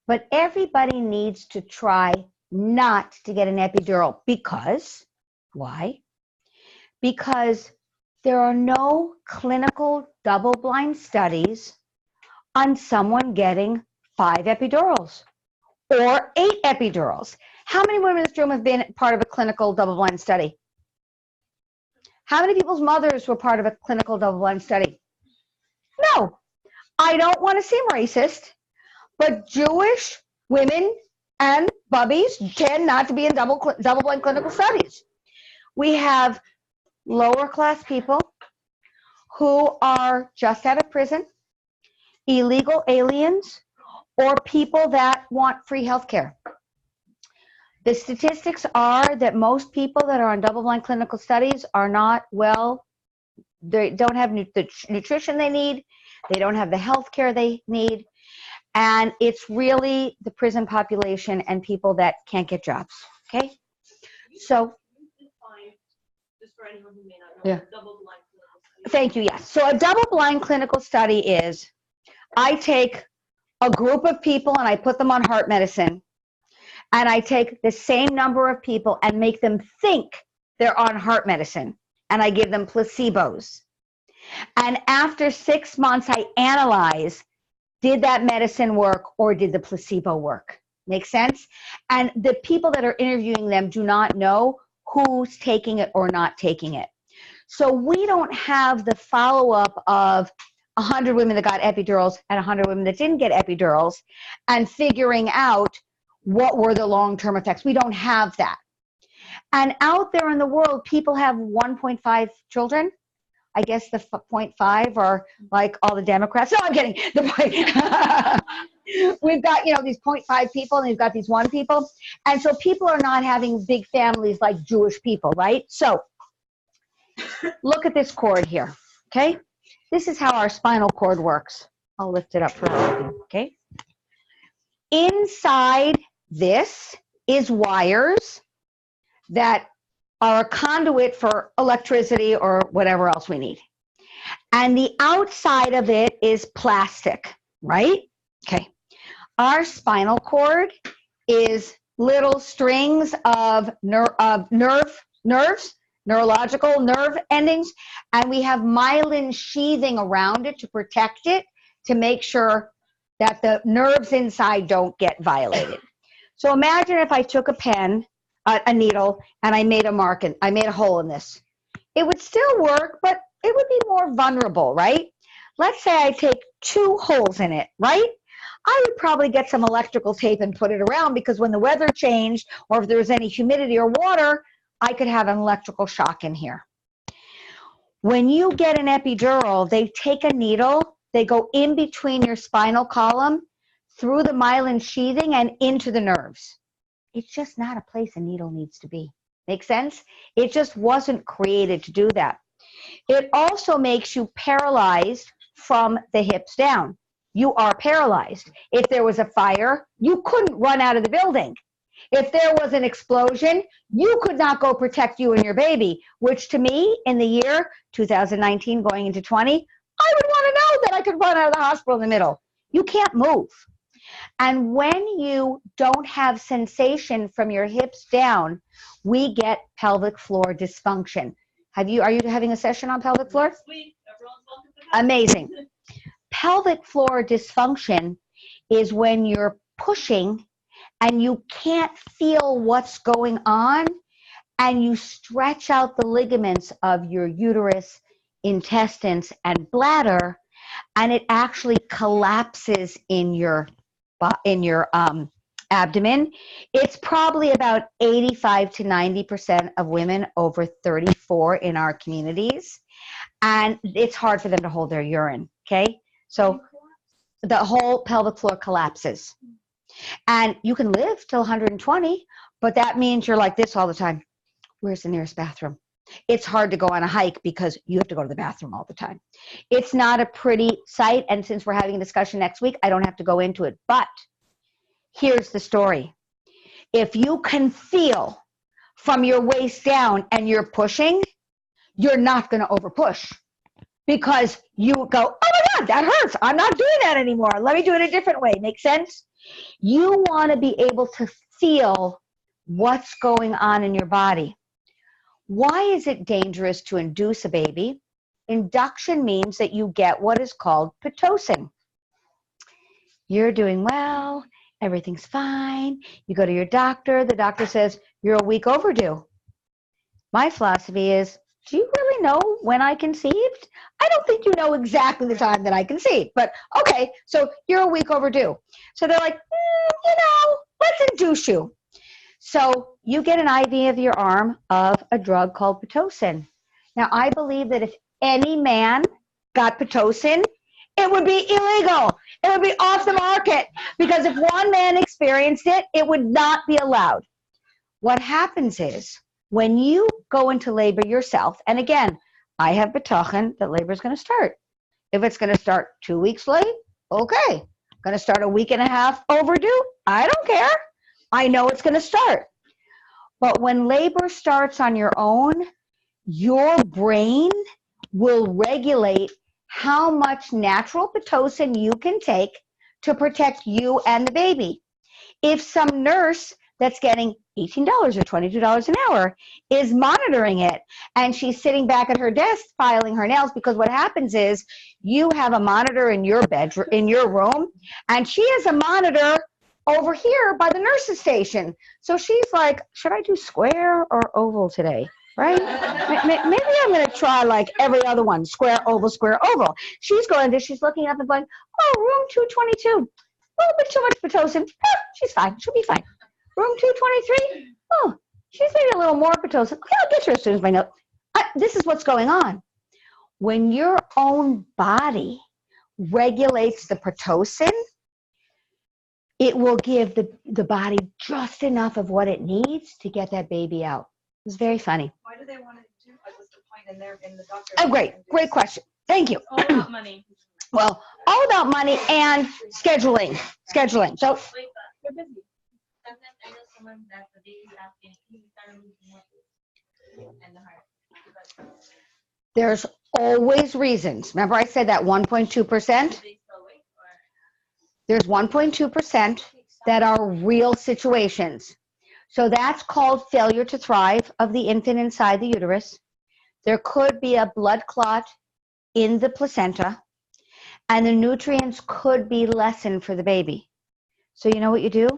But everybody needs to try not to get an epidural because, why? Because there are no clinical double-blind studies on someone getting 5 epidurals or 8 epidurals. How many women in this room have been part of a clinical double-blind study? How many people's mothers were part of a clinical double-blind study? No. I don't want to seem racist, but Jewish women and bubbies tend not to be in double-blind clinical studies. We have lower-class people who are just out of prison, illegal aliens, or people that want free health care. The statistics are that most people that are on double-blind clinical studies are not well, they don't have the nutrition they need, they don't have the health care they need, and it's really the prison population and people that can't get jobs, okay? So, just for anyone who may not know, yeah. Double-blind clinical study. Thank you, yes. So a double-blind clinical study is, I take a group of people and I put them on heart medicine, and I take the same number of people and make them think they're on heart medicine, and I give them placebos. And after 6 months, I analyze, did that medicine work or did the placebo work? Make sense? And the people that are interviewing them do not know who's taking it or not taking it. So we don't have the follow-up of 100 women that got epidurals and 100 women that didn't get epidurals and figuring out what were the long-term effects. We don't have that. And out there in the world, people have 1.5 children. I guess the 0.5 are like all the Democrats. No, I'm kidding. We've got, these 0.5 people and we've got these 1 people. And so people are not having big families like Jewish people, right? So look at this cord here, okay? This is how our spinal cord works. I'll lift it up for all of you, okay? Inside this is wires that are a conduit for electricity or whatever else we need. And the outside of it is plastic, right? Okay. Our spinal cord is little strings of nerves, neurological nerve endings, and we have myelin sheathing around it to protect it, to make sure that the nerves inside don't get violated. So imagine if I took a pen, a needle, and I made a mark, and I made a hole in this. It would still work, but it would be more vulnerable, right? Let's say I take 2 holes in it, right? I would probably get some electrical tape and put it around, because when the weather changed or if there was any humidity or water, I could have an electrical shock in here. When you get an epidural, they take a needle, they go in between your spinal column, through the myelin sheathing and into the nerves. It's just not a place a needle needs to be. Make sense? It just wasn't created to do that. It also makes you paralyzed from the hips down. You are paralyzed. If there was a fire, you couldn't run out of the building. If there was an explosion, you could not go protect you and your baby, which to me, in the year 2019 going into 20, I would want to know that I could run out of the hospital in the middle. You can't move. And when you don't have sensation from your hips down, we get pelvic floor dysfunction. Are you having a session on pelvic floor? Next week, everyone's welcome to come. Amazing. Pelvic floor dysfunction is when you're pushing and you can't feel what's going on, and you stretch out the ligaments of your uterus, intestines, and bladder, and it actually collapses in your abdomen. It's probably about 85 to 90% of women over 34 in our communities, and it's hard for them to hold their urine, okay? So the whole pelvic floor collapses. And you can live till 120, but that means you're like this all the time. Where's the nearest bathroom? It's hard to go on a hike because you have to go to the bathroom all the time. It's not a pretty sight, and since we're having a discussion next week, I don't have to go into it. But here's the story. If you can feel from your waist down and you're pushing, you're not going to overpush, because you go, oh my God, that hurts. I'm not doing that anymore. Let me do it a different way. Make sense? You want to be able to feel what's going on in your body. Why is it dangerous to induce a baby? Induction means that you get what is called Pitocin. You're doing well. Everything's fine. You go to your doctor. The doctor says, you're a week overdue. My philosophy is, do you really know when I conceived? I don't think you know exactly the time that I conceived, but okay, so you're a week overdue. So they're like, let's induce you. So you get an IV of your arm of a drug called Pitocin. Now, I believe that if any man got Pitocin, it would be illegal. It would be off the market, because if one man experienced it, it would not be allowed. What happens is, when you go into labor yourself, and again, I have bitachon that labor is going to start. If it's going to start 2 weeks late, okay. Going to start a week and a half overdue, I don't care. I know it's going to start. But when labor starts on your own, your brain will regulate how much natural Pitocin you can take to protect you and the baby. If some nurse that's getting $18 or $22 an hour is monitoring it, and she's sitting back at her desk filing her nails, because what happens is you have a monitor in your bedroom, in your room, and she has a monitor over here by the nurse's station. So she's like, should I do square or oval today? Right? Maybe I'm going to try like every other one, square, oval, square, oval. She's going to, she's looking up and going, oh, room 222. A little bit too much Pitocin. She's fine. She'll be fine. Room 223. Oh, she's maybe a little more Pitocin. Okay, I'll get her as soon as my note. This is what's going on. When your own body regulates the Pitocin, it will give the body just enough of what it needs to get that baby out. It's very funny. Why do they want to do? What's the point in the doctor? Oh, great question. Thank you. All about money. Well, all about money and scheduling. So They're busy. Sometimes I know someone that the baby is asking, can you start losing muscles and the heart? there's always reasons. Remember I said that 1.2%? Do they still wait, or? There's 1.2% that are real situations. So that's called failure to thrive of the infant inside the uterus. There could be a blood clot in the placenta, and the nutrients could be lessened for the baby. So you know what you do?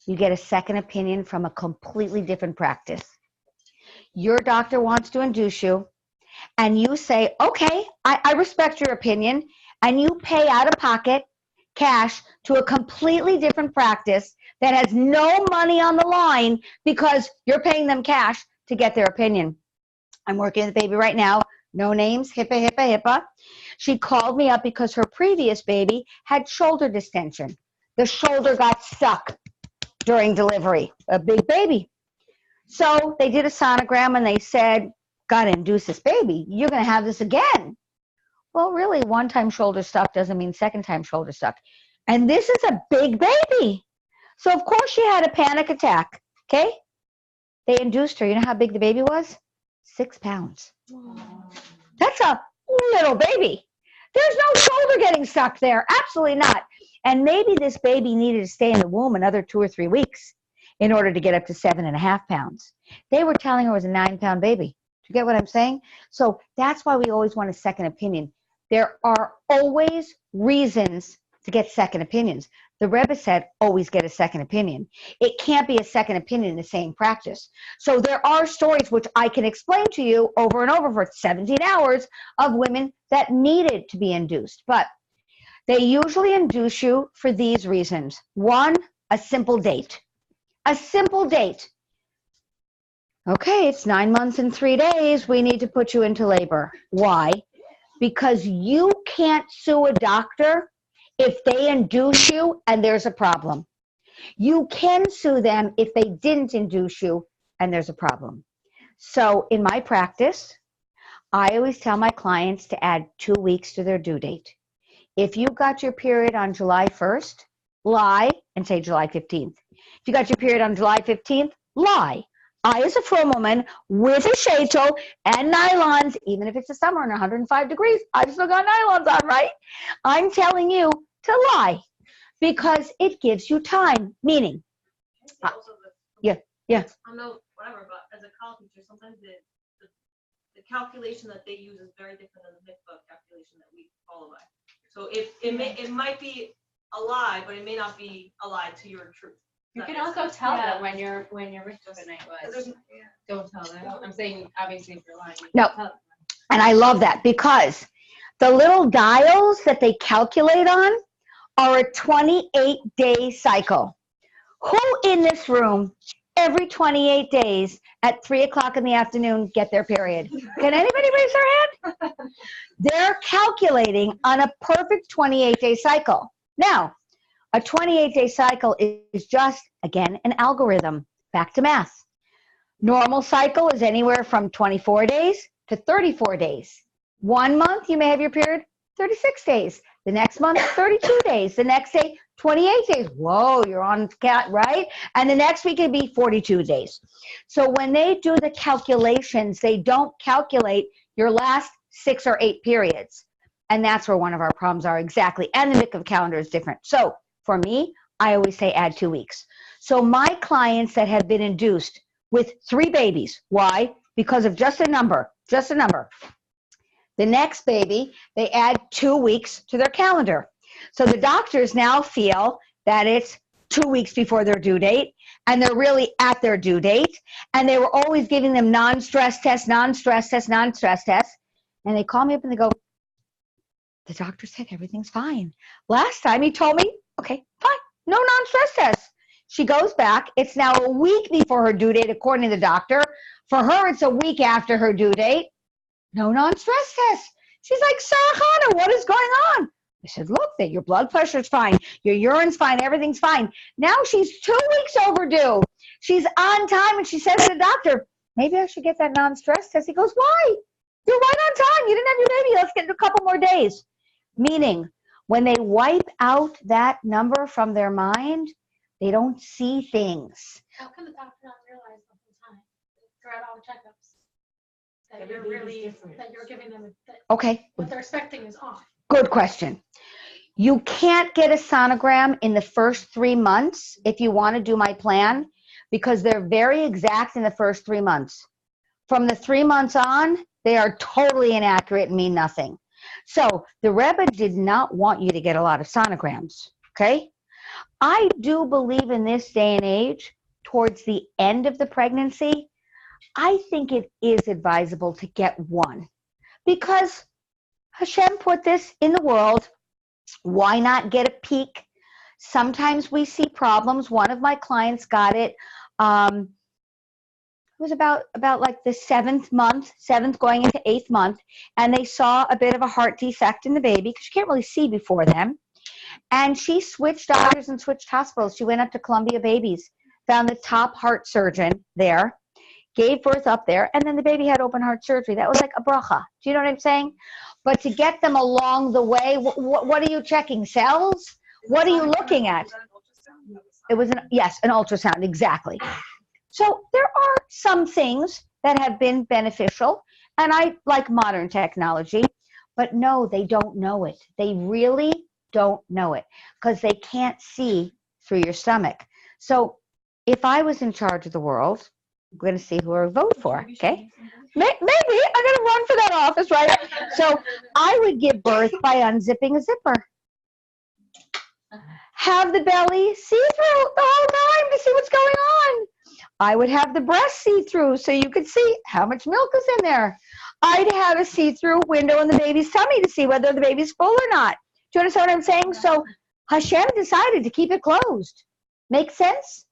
You get a second opinion from a completely different practice. Your doctor wants to induce you, and you say, okay, I respect your opinion, and you pay out of pocket. cash to a completely different practice that has no money on the line because you're paying them cash to get their opinion. I'm working with the baby right now. No names, HIPAA. She called me up because her previous baby had shoulder distension. The shoulder got stuck during delivery, a big baby. So they did a sonogram and they said, gotta induce this baby. You're gonna have this again. Well, really, one time shoulder stuck doesn't mean second time shoulder stuck. And this is a big baby. So of course she had a panic attack, okay? They induced her. You know how big the baby was? 6 pounds. That's a little baby. There's no shoulder getting stuck there. Absolutely not. And maybe this baby needed to stay in the womb another 2 or 3 weeks in order to get up to 7.5 pounds. They were telling her it was a 9-pound baby. Do you get what I'm saying? So that's why we always want a second opinion. There are always reasons to get second opinions. The Rebbe said, always get a second opinion. It can't be a second opinion in the same practice. So there are stories which I can explain to you over and over for 17 hours of women that needed to be induced. But they usually induce you for these reasons. 1, a simple date. A simple date. Okay, it's 9 months and 3 days. We need to put you into labor. Why? Because you can't sue a doctor if they induce you and there's a problem. You can sue them if they didn't induce you and there's a problem. So in my practice, I always tell my clients to add 2 weeks to their due date. If you got your period on July 1st, lie and say July 15th. If you got your period on July 15th, lie. I, as a frum woman with a sheitel and nylons, even if it's the summer and 105 degrees, I've still got nylons on, right? I'm telling you to lie because it gives you time. Meaning, yeah. I know, whatever, but as a college teacher, sometimes the calculation that they use is very different than the mikvah calculation that we follow by. So it might be a lie, but it may not be a lie to your truth. You can also tell them when your mikvah night was. Don't tell them. I'm saying obviously if you're lying. No. And I love that because the little dials that they calculate on are a 28-day cycle. Who in this room every 28 days at 3 o'clock in the afternoon get their period? Can anybody raise their hand? They're calculating on a perfect 28-day cycle. Now, a 28-day cycle is just, again, an algorithm. Back to math. Normal cycle is anywhere from 24 days to 34 days. 1 month, you may have your period 36 days. The next month, 32 days. The next day, 28 days. Whoa, you're on cat, right? And the next week it'd be 42 days. So when they do the calculations, they don't calculate your last 6 or 8 periods. And that's where one of our problems are exactly. And the mikvah calendar is different. So for me, I always say add 2 weeks. So my clients that have been induced with 3 babies, why? Because of just a number. The next baby, they add 2 weeks to their calendar. So the doctors now feel that it's 2 weeks before their due date, and they're really at their due date, and they were always giving them non-stress tests. And they call me up and they go, the doctor said everything's fine. Last time he told me, okay, fine, no non-stress tests. She goes back. It's now a week before her due date, according to the doctor. For her, it's a week after her due date. No non-stress tests. She's like, Sara Chana, what is going on? I said, look, that your blood pressure's fine. Your urine's fine. Everything's fine. Now she's 2 weeks overdue. She's on time. And she says to the doctor, maybe I should get that non-stress test. He goes, why? You're right on time. You didn't have your baby. Let's get a couple more days. Meaning, when they wipe out that number from their mind, they don't see things. How can the doctor not realize the whole time throughout all the checkups that you're giving them Okay. what they're expecting is off? Good question. You can't get a sonogram in the first 3 months if you want to do my plan because they're very exact in the first 3 months. From the 3 months on, they are totally inaccurate and mean nothing. So the Rebbe did not want you to get a lot of sonograms, okay? I do believe in this day and age, towards the end of the pregnancy, I think it is advisable to get one because Hashem put this in the world Why not get a peek? Sometimes we see problems. One of my clients got it. It was about like the seventh going into 8th month, and they saw a bit of a heart defect in the baby because you can't really see before then. And she switched doctors and switched hospitals. She went up to Columbia Babies, found the top heart surgeon there, gave birth up there, and then the baby had open heart surgery. That was like a bracha. Do you know what I'm saying? But to get them along the way, what are you checking? Cells? What are you looking at? It was an ultrasound, exactly. So there are some things that have been beneficial, and I like modern technology, but no, they don't know it. They really don't know it because they can't see through your stomach. So if I was in charge of the world, I'm going to see who I vote for, okay? Maybe I'm going to run for that office, right? So I would give birth by unzipping a zipper. Have the belly see-through the whole time to see what's going on. I would have the breast see-through so you could see how much milk is in there. I'd have a see-through window in the baby's tummy to see whether the baby's full or not. Do you understand what I'm saying? So Hashem decided to keep it closed. Make sense?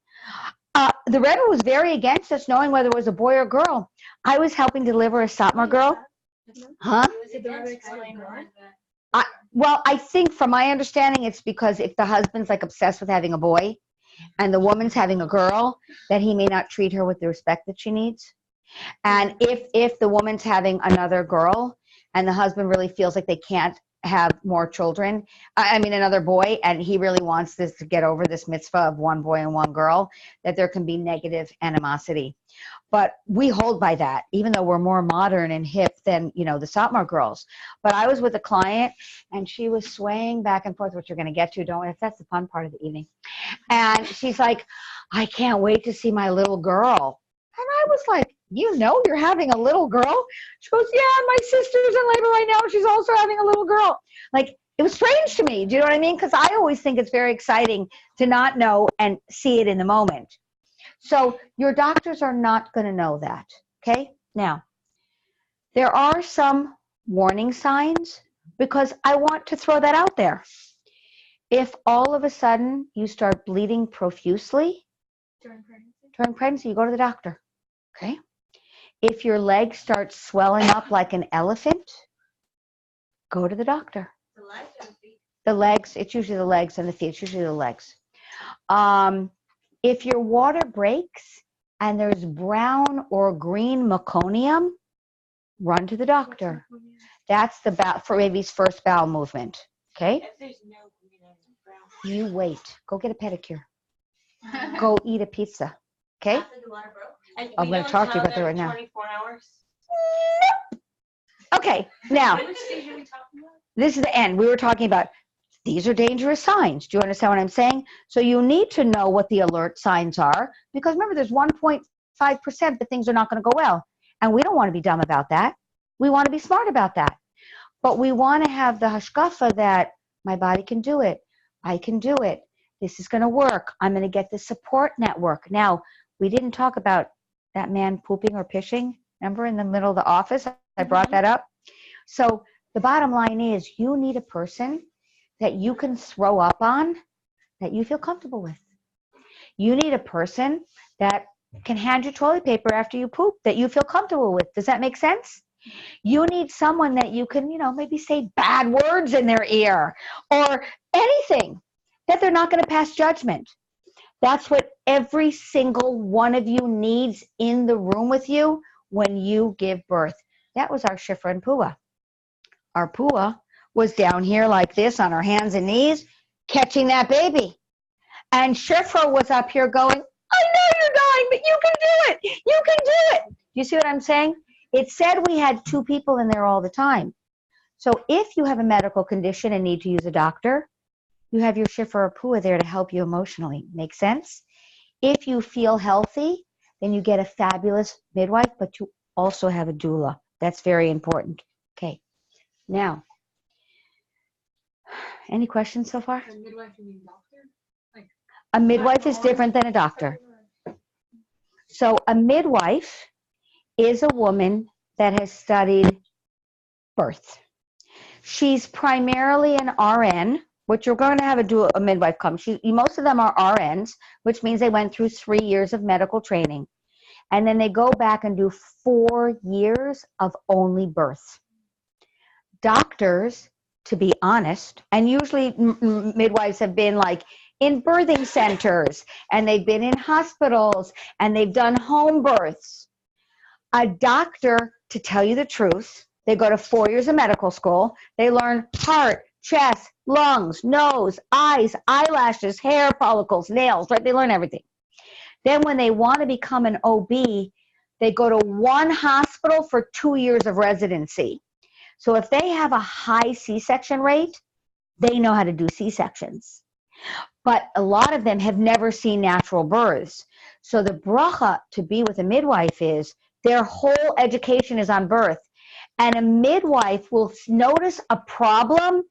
The Rebbe was very against us knowing whether it was a boy or girl. I was helping deliver a Satmar girl. Huh? Did the Rebbe explain why? Well, I think from my understanding, it's because if the husband's like obsessed with having a boy and the woman's having a girl, that he may not treat her with the respect that she needs. And if the woman's having another girl and the husband really feels like they can't have more children, another boy, and he really wants this to get over this mitzvah of one boy and one girl, that there can be negative animosity. But we hold by that, even though we're more modern and hip than, the Satmar girls. But I was with a client, and she was swaying back and forth, which you're going to get to, don't we? That's the fun part of the evening. And she's like, I can't wait to see my little girl. And I was like, you're having a little girl? She goes, yeah, my sister's in labor right now. She's also having a little girl. Like, it was strange to me. Do you know what I mean? Because I always think it's very exciting to not know and see it in the moment. So your doctors are not going to know that, okay? Now, there are some warning signs because I want to throw that out there. If all of a sudden you start bleeding profusely during pregnancy, you go to the doctor, okay? If your leg starts swelling up like an elephant, go to the doctor. The legs or the feet? The legs, it's usually the legs, and the feet, it's usually the legs. If your water breaks and there's brown or green meconium, run to the doctor. That's for baby's first bowel movement, okay? If there's no green and brown. You wait. Go get a pedicure. Go eat a pizza, okay? After the water broke. And I'm we going to don't talk to you tell about that them right now. 24 hours. Okay, now, Which stage are we talking about? this is the end. We were talking about these are dangerous signs. Do you understand what I'm saying? So you need to know what the alert signs are, because remember, there's 1.5% that things are not going to go well. And we don't want to be dumb about that. We want to be smart about that. But we want to have the hashkafa that my body can do it. I can do it. This is going to work. I'm going to get the support network. Now, we didn't talk about that man pooping or pishing. Remember in the middle of the office? I brought that up. So the bottom line is you need a person that you can throw up on that you feel comfortable with. You need a person that can hand you toilet paper after you poop that you feel comfortable with. Does that make sense? You need someone that you can, maybe say bad words in their ear or anything that they're not going to pass judgment. That's what every single one of you needs in the room with you when you give birth. That was our Shifra and Pua. Our Pua was down here like this on her hands and knees, catching that baby. And Shifra was up here going, I know you're dying, but you can do it. You can do it. You see what I'm saying? It said we had 2 people in there all the time. So if you have a medical condition and need to use a doctor, you have your Shifra or Pua there to help you emotionally. Make sense? If you feel healthy, then you get a fabulous midwife, but you also have a doula. That's very important. Okay. Now, any questions so far? A midwife, you mean doctor? A midwife is different than a doctor. So a midwife is a woman that has studied birth. She's primarily an RN, what you're going to have a midwife come. Most of them are RNs, which means they went through 3 years of medical training. And then they go back and do 4 years of only birth. Doctors, to be honest, and usually midwives have been like in birthing centers, and they've been in hospitals, and they've done home births. A doctor, to tell you the truth, they go to 4 years of medical school. They learn heart, chest, lungs, nose, eyes, eyelashes, hair follicles, nails, right? They learn everything. Then when they want to become an OB, they go to one hospital for 2 years of residency. So if they have a high C-section rate, they know how to do C-sections. But a lot of them have never seen natural births. So the bracha to be with a midwife is their whole education is on birth. And a midwife will notice a problem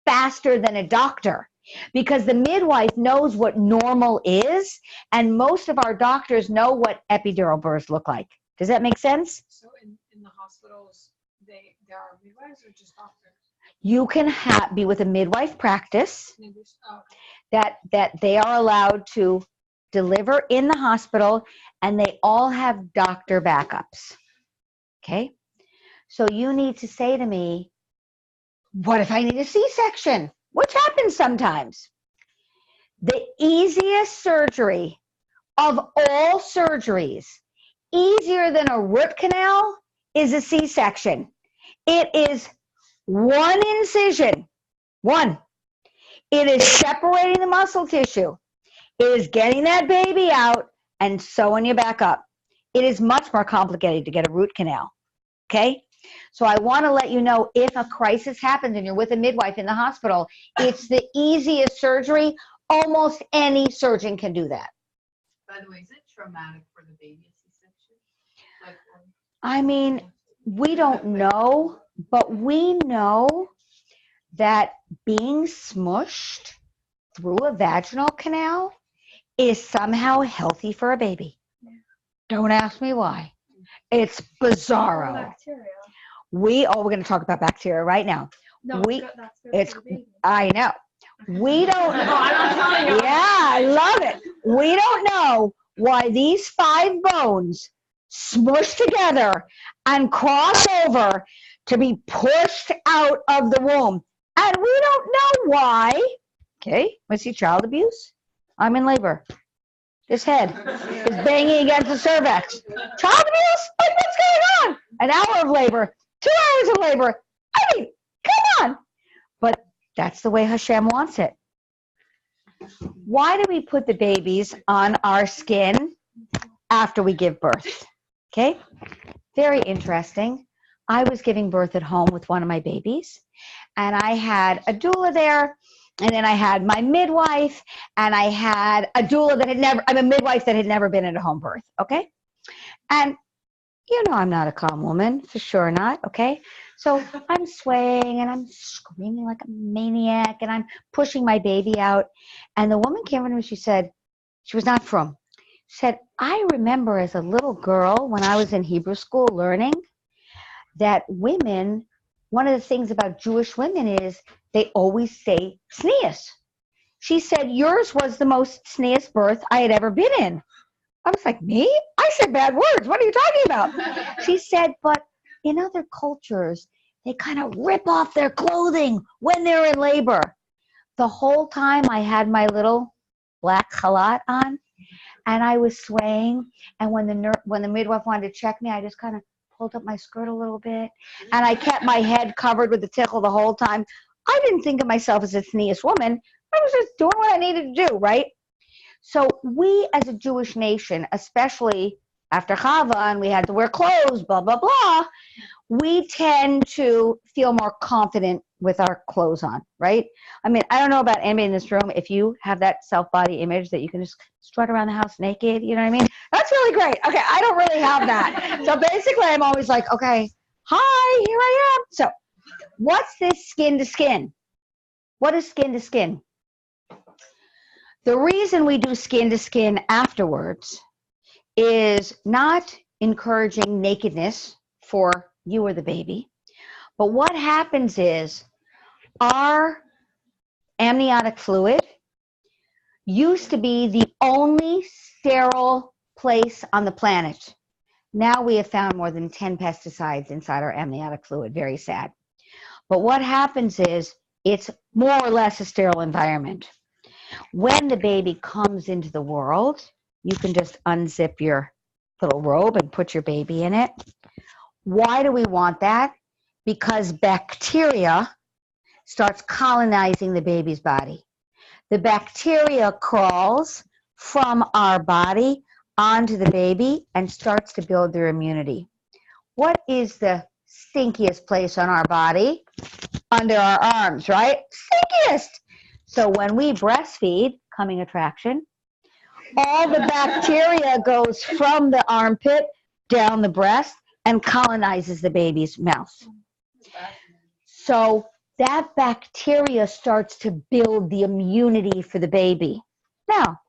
faster than a doctor, because the midwife knows what normal is, and most of our doctors know what epidural births look like. Does that make sense? So in the hospitals, there are midwives or just doctors? You can be with a midwife practice Oh, that they are allowed to deliver in the hospital, and they all have doctor backups. Okay? So you need to say to me, what if I need a C-section? Which happens sometimes. The easiest surgery of all surgeries, easier than a root canal, is a C-section. It is one incision. One. It is separating the muscle tissue. It is getting that baby out and sewing you back up. It is much more complicated to get a root canal. Okay? So I want to let you know, if a crisis happens and you're with a midwife in the hospital, it's the easiest surgery. Almost any surgeon can do that. By the way, is it traumatic for the baby C-section? I mean, we don't know, but we know that being smushed through a vaginal canal is somehow healthy for a baby. Don't ask me why. It's bizarro. bacteria. We're going to talk about bacteria right now. No, that's good It's, for the baby. I know. We don't know. Yeah, I love it. We don't know why these 5 bones smush together and cross over to be pushed out of the womb. And we don't know why. Okay, we see child abuse. I'm in labor. This head is banging against the cervix. Child abuse? Like, what's going on? An hour of labor, 2 hours of labor. I mean, come on. But that's the way Hashem wants it. Why do we put the babies on our skin after we give birth? Okay, very interesting. I was giving birth at home with one of my babies, and I had a doula there, and then I had my midwife, and I had a doula I'm a midwife that had never been at a home birth, okay? And you know I'm not a calm woman, for sure not, okay? So I'm swaying, and I'm screaming like a maniac, and I'm pushing my baby out, and the woman came over to me, she said, she was not from, she said, I remember as a little girl when I was in Hebrew school learning that women, one of the things about Jewish women is they always say sneeze. She said, yours was the most sneeze birth I had ever been in. I was like, me? I said bad words. What are you talking about? She said, but in other cultures, they kind of rip off their clothing when they're in labor. The whole time I had my little black chalat on, and I was swaying, and when the midwife wanted to check me, I just kind of pulled up my skirt a little bit, and I kept my head covered with the tickle the whole time. I didn't think of myself as a sneeze woman. I was just doing what I needed to do, right? So we as a Jewish nation, especially after Chava, and we had to wear clothes, blah, blah, blah, we tend to feel more confident with our clothes on, right? I mean, I don't know about anybody in this room, if you have that self-body image that you can just strut around the house naked, you know what I mean? That's really great. Okay, I don't really have that. So basically, I'm always like, okay, hi, here I am. So what's this skin to skin? What is skin to skin? The reason we do skin to skin afterwards is not encouraging nakedness for you or the baby, but what happens is our amniotic fluid used to be the only sterile place on the planet. Now we have found more than 10 pesticides inside our amniotic fluid. Very sad. But what happens is it's more or less a sterile environment. When the baby comes into the world, you can just unzip your little robe and put your baby in it. Why do we want that? Because bacteria starts colonizing the baby's body. The bacteria crawls from our body onto the baby and starts to build their immunity. What is the stinkiest place on our body? Under our arms, right? Stinkiest. So when we breastfeed, coming attraction, all the bacteria goes from the armpit down the breast and colonizes the baby's mouth. So that bacteria starts to build the immunity for the baby. Now,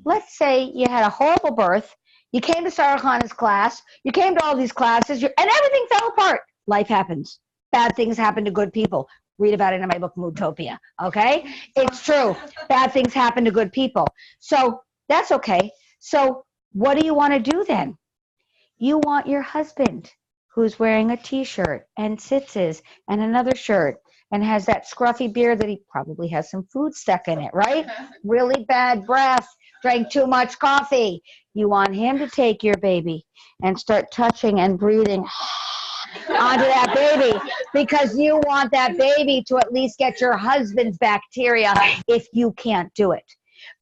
let's say you had a horrible birth, you came to Sara Chana's class, you came to all these classes, and everything fell apart. Life happens. Bad things happen to good people. Read about it in my book, Moodtopia, okay? It's true. Bad things happen to good people. So that's okay. So what do you want to do then? You want your husband who's wearing a t-shirt and tzitzis and another shirt and has that scruffy beard that he probably has some food stuck in it, right? Really bad breath, drank too much coffee. You want him to take your baby and start touching and breathing onto that baby because you want that baby to at least get your husband's bacteria if you can't do it.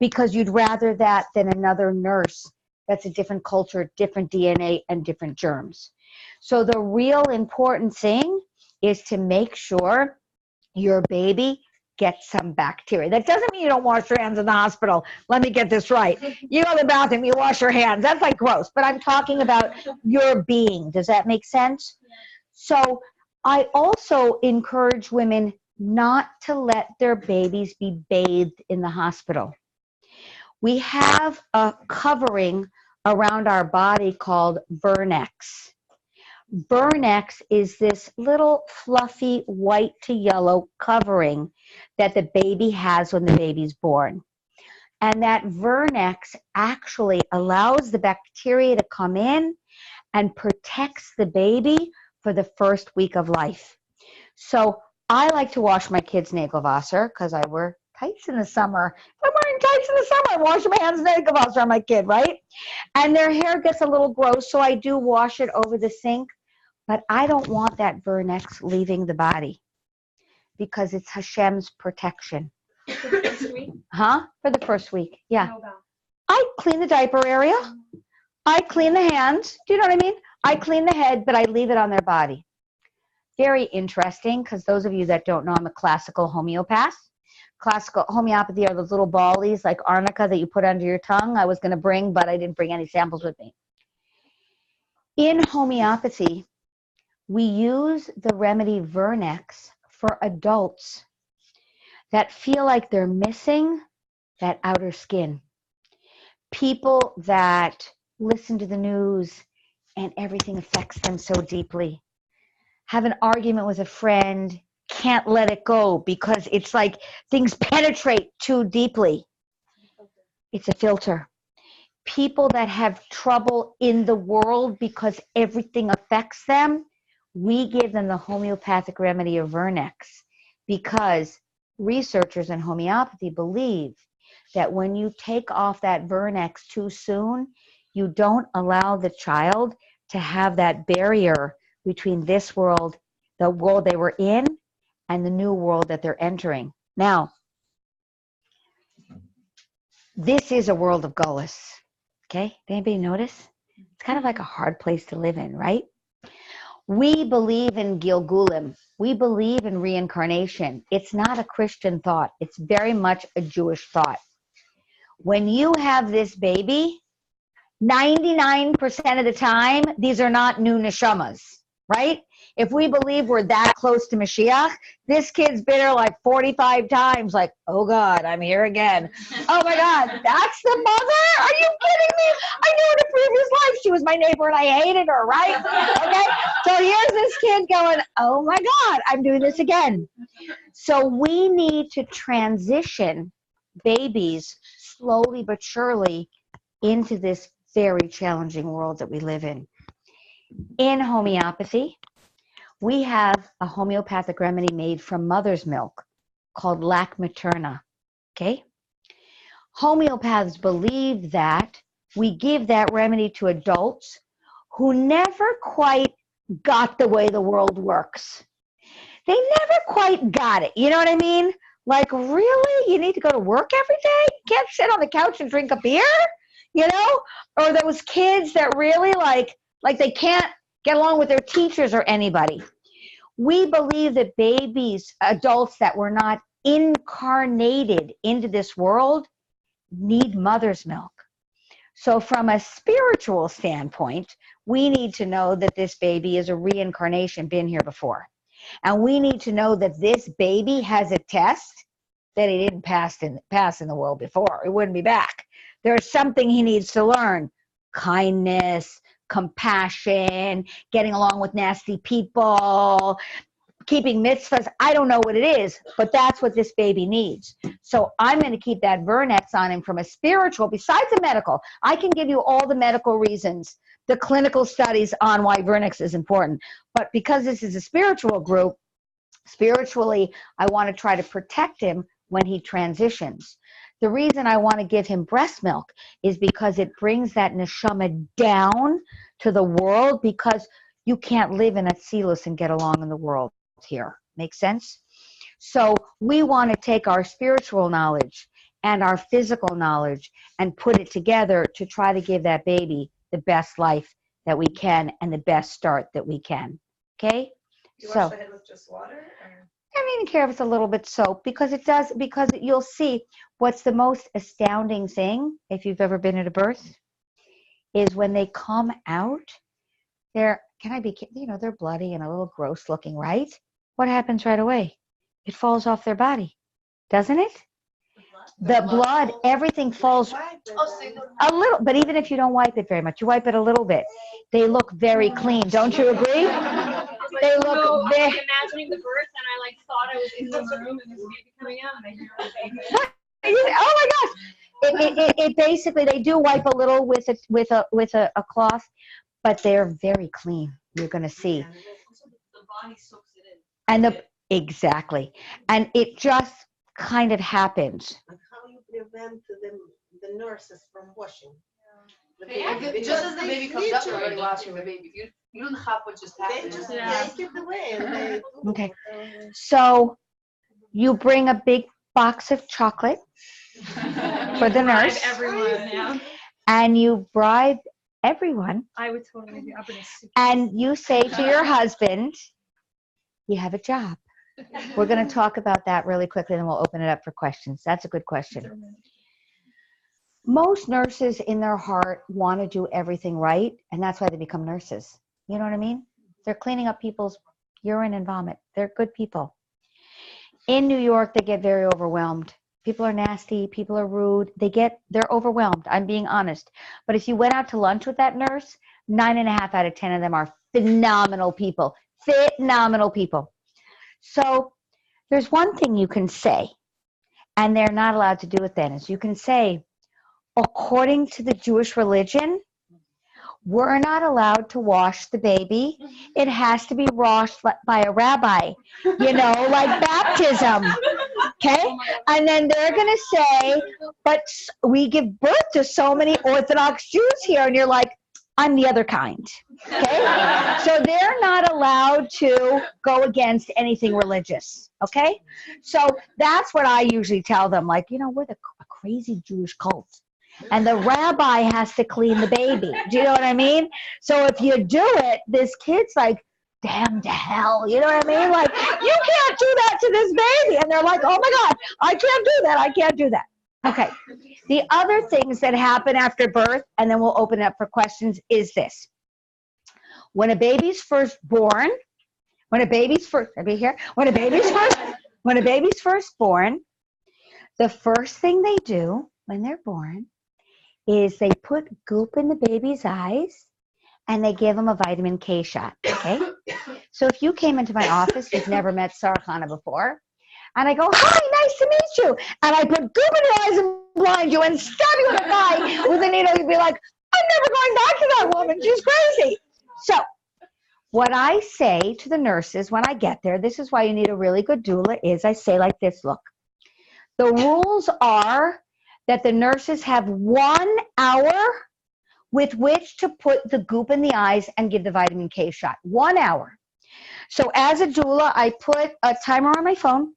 Because you'd rather that than another nurse that's a different culture, different DNA, and different germs. So the real important thing is to make sure your baby gets some bacteria. That doesn't mean you don't wash your hands in the hospital. Let me get this right. You go to the bathroom, you wash your hands. That's like gross. But I'm talking about your being. Does that make sense? So I also encourage women not to let their babies be bathed in the hospital. We have a covering around our body called Vernex. Vernex is this little fluffy white to yellow covering that the baby has when the baby's born. And that Vernex actually allows the bacteria to come in and protects the baby for the first week of life. So I like to wash my kids' Nagelwasser because I wear tights in the summer. If I'm wearing tights in the summer, I'm washing my hands Nagelwasser on my kid, right? And their hair gets a little gross, so I do wash it over the sink. But I don't want that Vernex leaving the body because it's Hashem's protection. For the first week? Huh? For the first week, yeah. No, no. I clean the diaper area. I clean the hands. Do you know what I mean? I clean the head, but I leave it on their body. Very interesting, because those of you that don't know, I'm a classical homeopath. Classical homeopathy are those little ballies like arnica that you put under your tongue. I was going to bring, but I didn't bring any samples with me. In homeopathy, we use the remedy Vernex for adults that feel like they're missing that outer skin. People that listen to the news and everything affects them so deeply. Have an argument with a friend, can't let it go because it's like things penetrate too deeply. It's a filter. People that have trouble in the world because everything affects them, we give them the homeopathic remedy of Vernex because researchers in homeopathy believe that when you take off that Vernex too soon, you don't allow the child to have that barrier between this world, the world they were in, and the new world that they're entering. Now, this is a world of gullus. Okay? Did anybody notice? It's kind of like a hard place to live in, right? We believe in Gilgulim. We believe in reincarnation. It's not a Christian thought. It's very much a Jewish thought. When you have this baby, 99% of the time, these are not new neshamas, right? If we believe we're that close to Mashiach, this kid's been here like 45 times, like, oh God, I'm here again. Oh my God, that's the mother? Are you kidding me? I knew in a previous life she was my neighbor and I hated her, right? Okay, so here's this kid going, oh my God, I'm doing this again. So we need to transition babies slowly but surely into this very challenging world that we live in. In homeopathy, we have a homeopathic remedy made from mother's milk called lac materna, okay? Homeopaths believe that we give that remedy to adults who never quite got the way the world works. They never quite got it, you know what I mean? Like, really? You need to go to work every day? You can't sit on the couch and drink a beer? You know? Or those kids that really like they can't get along with their teachers or anybody. We believe that babies, adults that were not incarnated into this world, need mother's milk. So from a spiritual standpoint, we need to know that this baby is a reincarnation, been here before. And we need to know that this baby has a test that he didn't pass in the world before. It wouldn't be back. There's something he needs to learn. Kindness, compassion, getting along with nasty people, keeping mitzvahs. I don't know what it is, but that's what this baby needs. So I'm going to keep that Vernex on him from a spiritual, besides the medical. I can give you all the medical reasons, the clinical studies on why Vernex is important. But because this is a spiritual group, spiritually, I want to try to protect him when he transitions. The reason I want to give him breast milk is because it brings that neshama down to the world, because you can't live in Atzilus and get along in the world here. Make sense? So we want to take our spiritual knowledge and our physical knowledge and put it together to try to give that baby the best life that we can and the best start that we can. Okay? Do you wash the head with just water? Or? I don't even care if it's a little bit soap, because you'll see what's the most astounding thing, if you've ever been at a birth, is when they come out, they're bloody and a little gross looking, right? What happens right away? It falls off their body, doesn't it? The blood, everything falls a little, but even if you don't wipe it very much, you wipe it a little bit, they look very clean. Don't you agree? They look very... I was imagining the birth and I thought I was in the room and this baby coming out and I hear the baby. Oh my gosh! It basically, they do wipe a little with a cloth, but they're very clean. You're going to see. Yeah, the body soaks it in. And exactly. And it just kind of happens. And how you prevent the nurses from washing? Just as the baby comes up, you're already washing the baby. You don't have what just They happened. just Yeah. take it away. And they Okay. So you bring a big box of chocolate for the nurse, Everyone, yeah. and you bribe everyone, I would totally be up in a soup. and you say to your husband, you have a job. We're going to talk about that really quickly, and then we'll open it up for questions. That's a good question. Most nurses in their heart want to do everything right, and that's why they become nurses. You know what I mean? They're cleaning up people's urine and vomit. They're good people. In New York, they get very overwhelmed. People are nasty. People are rude. They're overwhelmed. I'm being honest. But if you went out to lunch with that nurse, 9.5 out of 10 of them are phenomenal people. Phenomenal people. So there's one thing you can say, and they're not allowed to do it then, is you can say, according to the Jewish religion, we're not allowed to wash the baby. It has to be washed by a rabbi, like baptism. Okay? And then they're going to say, but we give birth to so many Orthodox Jews here. And you're like, I'm the other kind. Okay? So they're not allowed to go against anything religious. Okay? So that's what I usually tell them. Like, we're a crazy Jewish cult. And the rabbi has to clean the baby. Do you know what I mean? So if you do it, this kid's like, damn to hell. You know what I mean? Like, you can't do that to this baby. And they're like, oh my God, I can't do that. I can't do that. Okay. The other things that happen after birth, and then we'll open it up for questions, is this. When a baby's first born, When a baby's first, when a baby's first born, the first thing they do when they're born is they put goop in the baby's eyes and they give them a vitamin K shot, okay? So if you came into my office, you've never met Sara Chana before, and I go, hi, nice to meet you, and I put goop in your eyes and blind you and stab you in the eye with a needle, you'd be like, I'm never going back to that woman, she's crazy. So what I say to the nurses when I get there, this is why you need a really good doula, is I say like this, look, the rules are that the nurses have 1 hour with which to put the goop in the eyes and give the vitamin K shot. 1 hour. So as a doula, I put a timer on my phone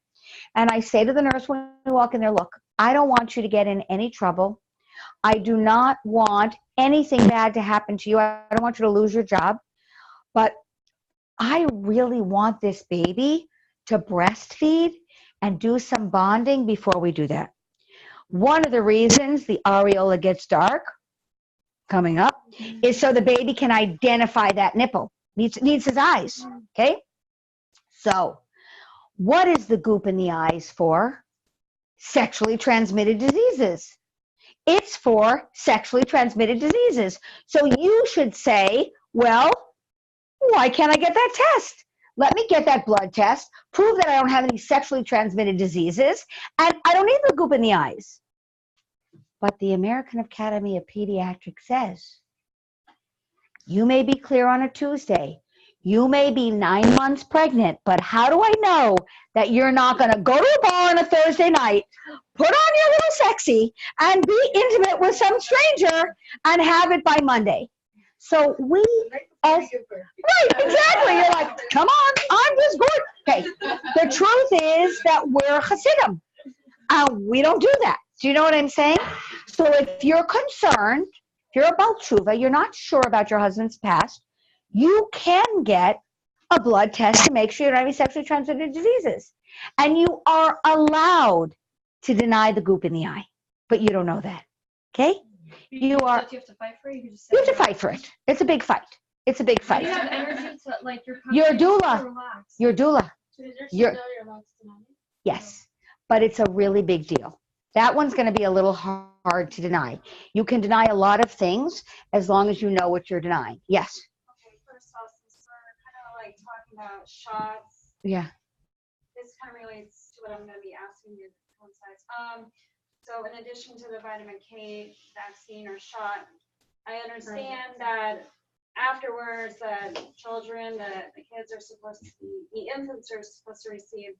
and I say to the nurse when we walk in there, look, I don't want you to get in any trouble. I do not want anything bad to happen to you. I don't want you to lose your job. But I really want this baby to breastfeed and do some bonding before we do that. One of the reasons the areola gets dark coming up is so the baby can identify that nipple. Needs his eyes, okay? So what is the goop in the eyes for? Sexually transmitted diseases. It's for sexually transmitted diseases. So you should say, well, why can't I get that test? Let me get that blood test, prove that I don't have any sexually transmitted diseases, and I don't need the goop in the eyes. But the American Academy of Pediatrics says, you may be clear on a Tuesday, you may be 9 months pregnant, but how do I know that you're not going to go to a bar on a Thursday night, put on your little sexy, and be intimate with some stranger and have it by Monday? So we, as, right, exactly. You're like, come on, I'm just good. Okay, the truth is that we're Hasidim. We don't do that. Do you know what I'm saying? So if you're concerned, if you're about tshuva, you're not sure about your husband's past, you can get a blood test to make sure you don't have any sexually transmitted diseases. And you are allowed to deny the goop in the eye, but you don't know that. Okay? You are. Do you have to fight for it? You have to fight for it. It's a big fight. It's a big fight. You have energy to, like, You're a doula. You're a doula. So is there You're- still your allowed to deny it? Yes, but it's a really big deal. That one's going to be a little hard to deny. You can deny a lot of things as long as you know what you're denying. Yes. Okay, first off, since we're kind of like talking about shots, Yeah. this kind of relates to what I'm going to be asking you. Coincides. So in addition to the vitamin K vaccine or shot, I understand that afterwards, children, the kids are supposed to be, the infants are supposed to receive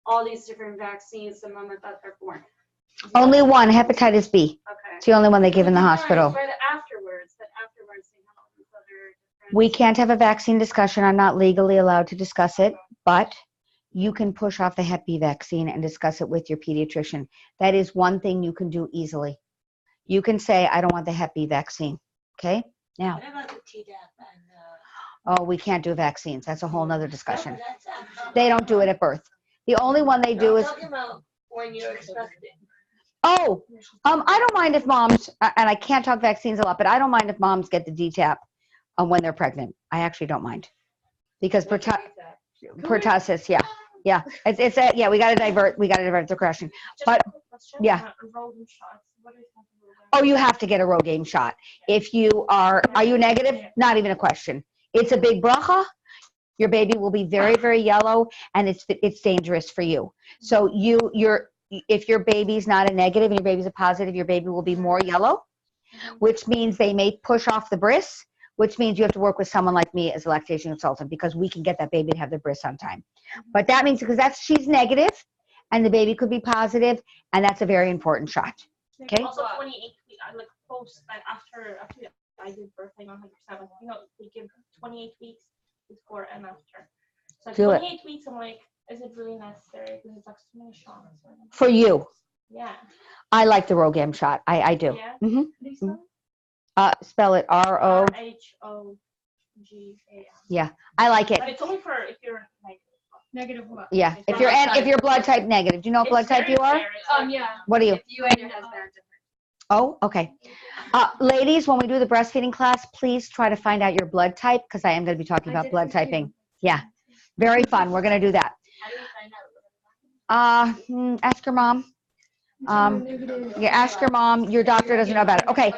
all these different vaccines the moment that they're born. Only one, hepatitis B. Okay. It's the only one they give in the Right, hospital. But afterwards they have all these other different. We can't have a vaccine discussion. I'm not legally allowed to discuss it, but you can push off the Hep B vaccine and discuss it with your pediatrician. That is one thing you can do easily. You can say, I don't want the Hep B vaccine. Okay? Now, What about the Tdap and, oh, we can't do vaccines. That's a whole nother discussion. no, that's after- They don't do it at birth. The only one they do I'm is, talking about when you're expecting. oh, I don't mind if moms, and I can't talk vaccines a lot, but I don't mind if moms get the DTaP when they're pregnant. I actually don't mind. Because pertussis, yeah. Yeah, it's yeah, we got to divert the question. But yeah. Oh, you have to get a Rogaine shot. If you are you negative? Not even a question. It's a big bracha. Your baby will be very, very yellow, and it's dangerous for you. So if your baby's not a negative and your baby's a positive, your baby will be more yellow, which means they may push off the bris, which means you have to work with someone like me as a lactation consultant because we can get that baby to have the bris on time. But that means because she's negative and the baby could be positive, and that's a very important shot. Okay? Also 28 weeks, like post, like after I give birth, like on 7, we give 28 weeks before and after. So Do it. 28 weeks, I'm like, is it really necessary? Because it's like so many shots. For you, Yeah. I like the Rogam shot. I do. Yeah. hmm Do you spell Spell it it? R-O. RHOGAM. Yeah, I like it. But it's only for if you're like Negative what? Yeah, if you're blood type negative. Do you know what blood type you are? Yeah. What are you? If you and your husband are different. Oh, okay. Ladies, when we do the breastfeeding class, please try to find out your blood type because I am going to be talking about blood typing. Yeah. Very fun. We're going to do that. How do you find out? Ask your mom. Yeah, ask your mom. Your doctor doesn't know about it. Okay.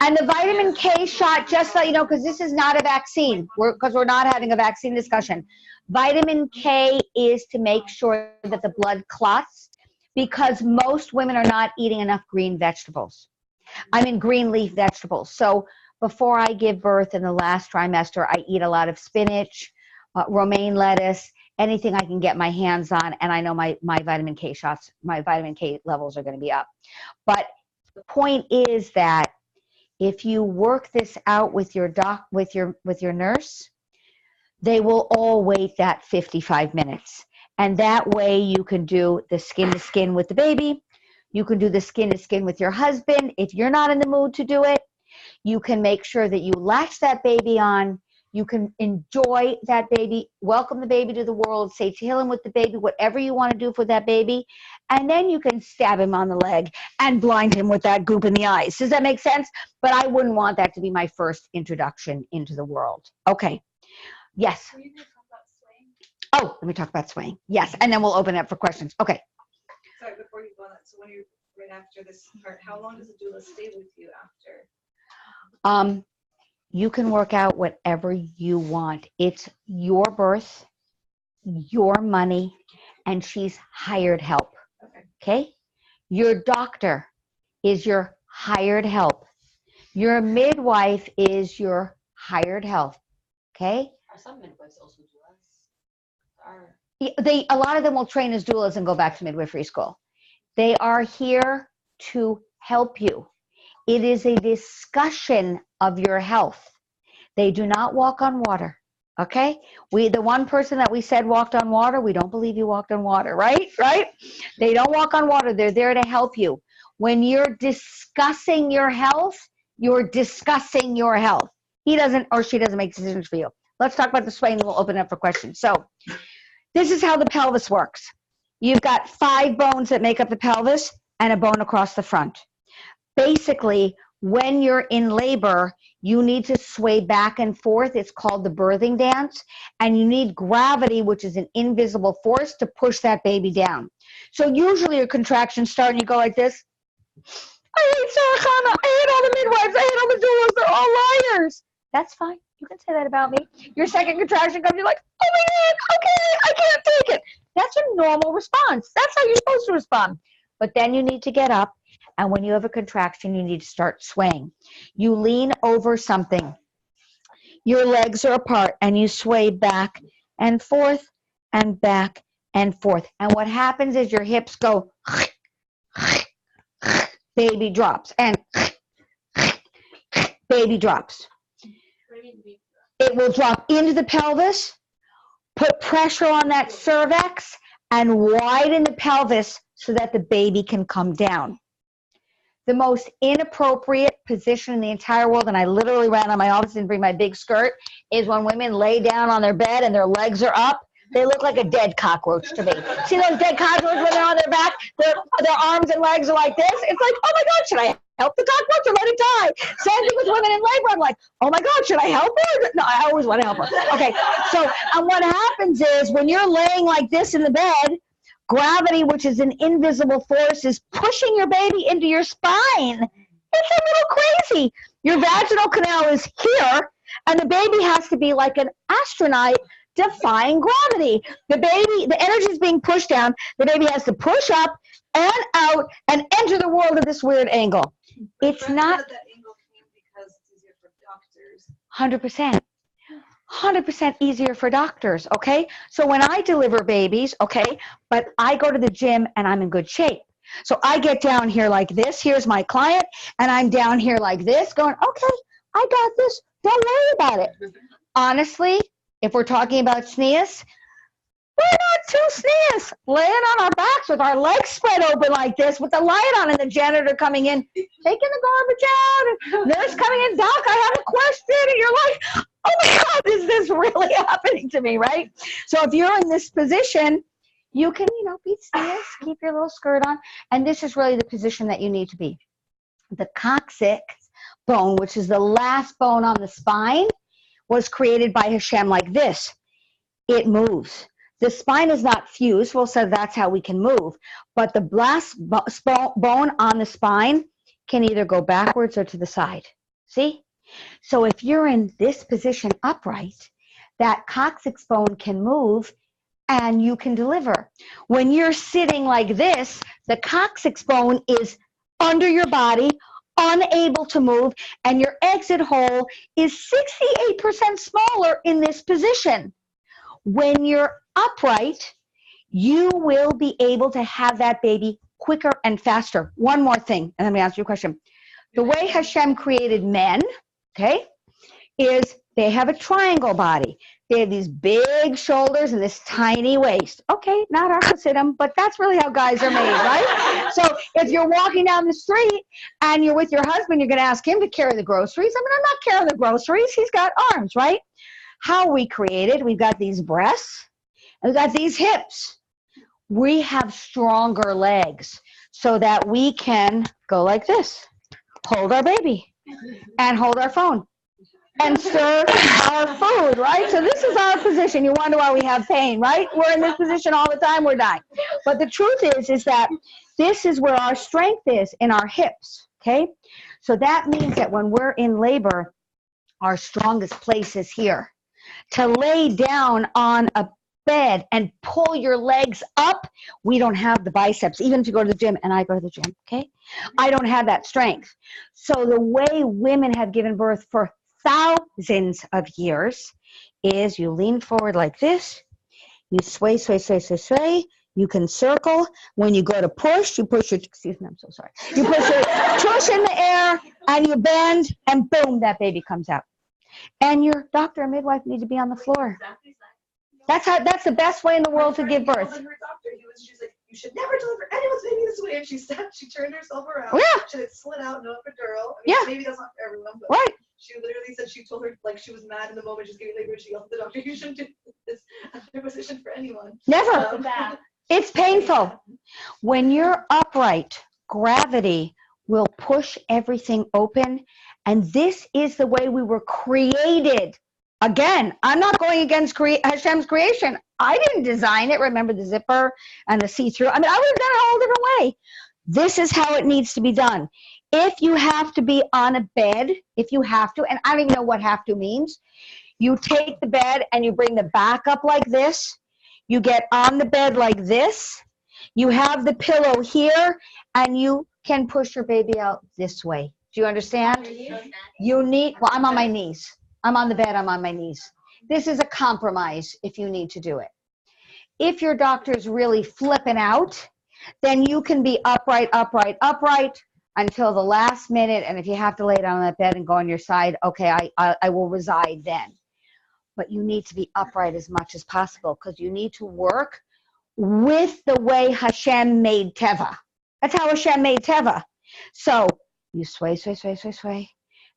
And the vitamin K shot, just so you know, because this is not a vaccine, because we're not having a vaccine discussion. Vitamin K is to make sure that the blood clots, because most women are not eating enough green vegetables. I mean, green leaf vegetables. So before I give birth in the last trimester, I eat a lot of spinach, romaine lettuce, anything I can get my hands on, and I know my vitamin K shots, my vitamin K levels are going to be up. But the point is that if you work this out with your with your nurse, they will all wait that 55 minutes. And that way you can do the skin to skin with the baby. You can do the skin to skin with your husband. If you're not in the mood to do it, you can make sure that you latch that baby on. You can enjoy that baby, welcome the baby to the world, say Tehillim with the baby, whatever you want to do for that baby. And then you can stab him on the leg and blind him with that goop in the eyes. Does that make sense? But I wouldn't want that to be my first introduction into the world. Okay. Yes. Were you going to talk about swaying? Oh, let me talk about swaying. Yes. And then we'll open it up for questions. Okay. Sorry, before you go on that, so when you're right after this part, how long does a doula stay with you after? You can work out whatever you want. It's your birth, your money, and she's hired help. Okay? Your doctor is your hired help. Your midwife is your hired help. Okay? Are some midwives also doulas? A lot of them will train as doulas and go back to midwifery school. They are here to help you. It is a discussion of your health. They do not walk on water, okay? The one person that we said walked on water, we don't believe you walked on water, right? Right? They don't walk on water. They're there to help you. When you're discussing your health, you're discussing your health. He doesn't or she doesn't make decisions for you. Let's talk about the swaying and we'll open it up for questions. So this is how the pelvis works. You've got 5 bones that make up the pelvis and a bone across the front. Basically, when you're in labor, you need to sway back and forth. It's called the birthing dance. And you need gravity, which is an invisible force, to push that baby down. So usually your contractions start and you go like this. I hate Sara Chana. I hate all the midwives. I hate all the doulas. They're all liars. That's fine. You can say that about me. Your second contraction comes, you're like, oh my God, okay, I can't take it. That's a normal response. That's how you're supposed to respond. But then you need to get up. And when you have a contraction, you need to start swaying. You lean over something. Your legs are apart and you sway back and forth and back and forth. And what happens is your hips go, baby drops, and baby drops. It will drop into the pelvis, put pressure on that cervix, and widen the pelvis so that the baby can come down. The most inappropriate position in the entire world, and I literally ran on my office and bring my big skirt, is when women lay down on their bed and their legs are up. They look like a dead cockroach to me. See those dead cockroaches when they're on their back? Their arms and legs are like this. It's like, oh my God, should I help the cockroach or let it die? Same thing with women in labor. I'm like, oh my God, should I help her? No, I always want to help her. Okay, so, and what happens is when you're laying like this in the bed, gravity, which is an invisible force, is pushing your baby into your spine. It's a little crazy. Your vaginal canal is here, and the baby has to be like an astronaut defying gravity. The baby, the energy is being pushed down. The baby has to push up and out and enter the world at this weird angle. It's not. That angle came because it's easier for doctors. 100%. 100% easier for doctors, okay? So when I deliver babies, okay, but I go to the gym and I'm in good shape. So I get down here like this. Here's my client, and I'm down here like this going, okay, I got this. Don't worry about it. Honestly, if we're talking about sneeze, we're not too sneeze. Laying on our backs with our legs spread open like this with the light on and the janitor coming in, taking the garbage out, and nurse coming in, doc, I have a question. And you're like, oh my God, is this really happening to me, right? So if you're in this position, you can, be sneeze, keep your little skirt on. And this is really the position that you need to be. The coccyx bone, which is the last bone on the spine, was created by Hashem like this. it moves. The spine is not fused. Well, so that's how we can move. But the blast bone on the spine can either go backwards or to the side. See? So if you're in this position upright, that coccyx bone can move and you can deliver. When you're sitting like this, the coccyx bone is under your body, unable to move, and your exit hole is 68% smaller in this position. When you're upright, you will be able to have that baby quicker and faster. One more thing, and let me answer your question. The way Hashem created men, okay, is they have a triangle body. They have these big shoulders and this tiny waist. Okay, not our Hasidim, but that's really how guys are made, right? So if you're walking down the street and you're with your husband, you're going to ask him to carry the groceries. I mean, I'm not carrying the groceries. He's got arms, right? How we created, we've got these breasts and we've got these hips. We have stronger legs so that we can go like this, hold our baby, and hold our phone, and serve our food, right? So this is our position. You wonder why we have pain, right? We're in this position all the time, we're dying. But the truth is that this is where our strength is, in our hips, okay? So that means that when we're in labor, our strongest place is here. To lay down on a bed and pull your legs up, we don't have the biceps, even to go to the gym, and I go to the gym, okay? I don't have that strength. So the way women have given birth for thousands of years is you lean forward like this, you sway, sway, sway, sway, sway, you can circle. When you go to push, you push your, excuse me, I'm so sorry. You push your tush in the air and you bend and boom, that baby comes out. And your doctor or midwife need to be on the floor. That's the best way in the world to give birth. Her doctor, she's like, you should never deliver anyone's baby this way. And she turned herself around. Yeah. She had slid out, no epidural. Yeah. Maybe that's not for everyone, but Right. she literally said she told her, like, she was mad in the moment, she's giving labor. She yelled at the doctor, you shouldn't do this position for anyone. Never. It's painful. When you're upright, gravity will push everything open. And this is the way we were created. Again, I'm not going against Hashem's creation. I didn't design it. Remember the zipper and the see-through? I mean, I would have done it a whole different way. This is how it needs to be done. If you have to be on a bed, if you have to, and I don't even know what have to means, you take the bed and you bring the back up like this. You get on the bed like this. You have the pillow here, and you can push your baby out this way. Do you understand? You need, well, I'm on my knees. I'm on the bed, I'm on my knees. This is a compromise if you need to do it. If your doctor's really flipping out, then you can be upright, upright, upright until the last minute. And if you have to lay down on that bed and go on your side, okay, I will reside then. But you need to be upright as much as possible because you need to work with the way Hashem made Teva. That's how Hashem made Teva. So you sway, sway, sway, sway, sway.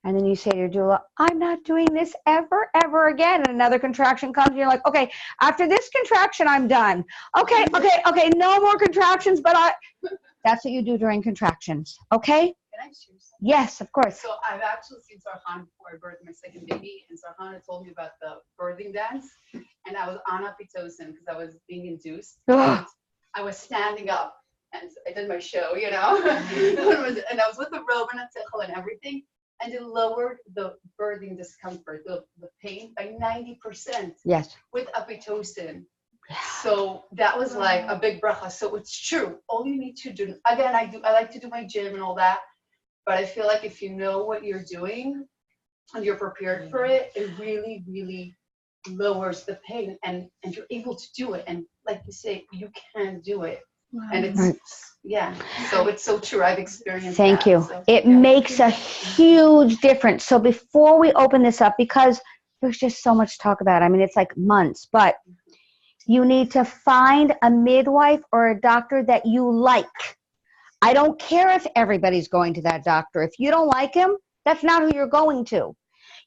And then you say to your doula, I'm not doing this ever, ever again. And another contraction comes and you're like, okay, after this contraction, I'm done. Okay, no more contractions, but that's what you do during contractions, okay? Can I share something? Yes, of course. So I've actually seen Sara Chana before I birthed my second baby, and Sara Chana told me about the birthing dance, and I was on oxytocin because I was being induced. Ugh. I was standing up, and I did my show, you know, and I was with the robe and a tichel and everything, and it lowered the birthing discomfort, the pain by 90%. Yes. With oxytocin. So that was like a big bracha. So it's true. All you need to do, again, I like to do my gym and all that, but I feel like if you know what you're doing and you're prepared for it, it really, really lowers the pain and you're able to do it. And like you say, you can do it. And it's, right. Yeah, so it's so true. I've experienced Thank that, you. so, It yeah. makes a huge difference. So before we open this up, because there's just so much to talk about. I mean, it's like months, but you need to find a midwife or a doctor that you like. I don't care if everybody's going to that doctor. If you don't like him, that's not who you're going to.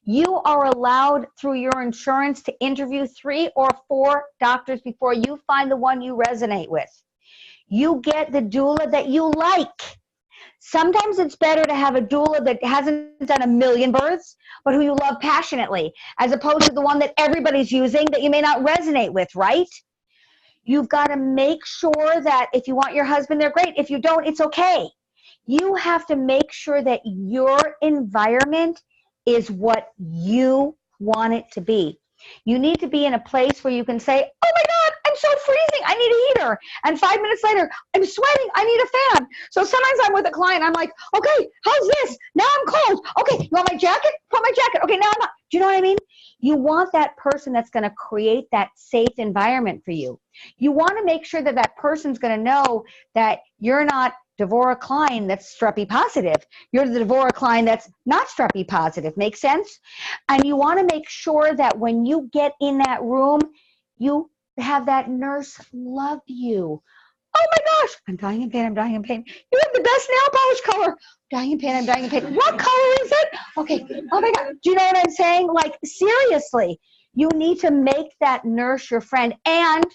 You are allowed through your insurance to interview 3 or 4 doctors before you find the one you resonate with. You get the doula that you like. Sometimes it's better to have a doula that hasn't done a million births, but who you love passionately, as opposed to the one that everybody's using that you may not resonate with, right? You've got to make sure that if you want your husband, they're great. If you don't, it's okay. You have to make sure that your environment is what you want it to be. You need to be in a place where you can say, oh my God, I'm so freezing, I need a heater. And 5 minutes later, I'm sweating, I need a fan. So sometimes I'm with a client, I'm like, okay, how's this? Now I'm cold. Okay, you want my jacket? Put my jacket. Okay, now I'm not. Do you know what I mean? You want that person that's going to create that safe environment for you. You want to make sure that that person's going to know that you're not Devorah Klein that's streppy positive. You're the Devorah Klein that's not streppy positive. Make sense? And you want to make sure that when you get in that room, you have that nurse love you. Oh my gosh, I'm dying in pain, I'm dying in pain. You have the best nail polish color. I'm dying in pain, I'm dying in pain. What color is it? Okay, oh my God. Do you know what I'm saying? Like, seriously, you need to make that nurse your friend. And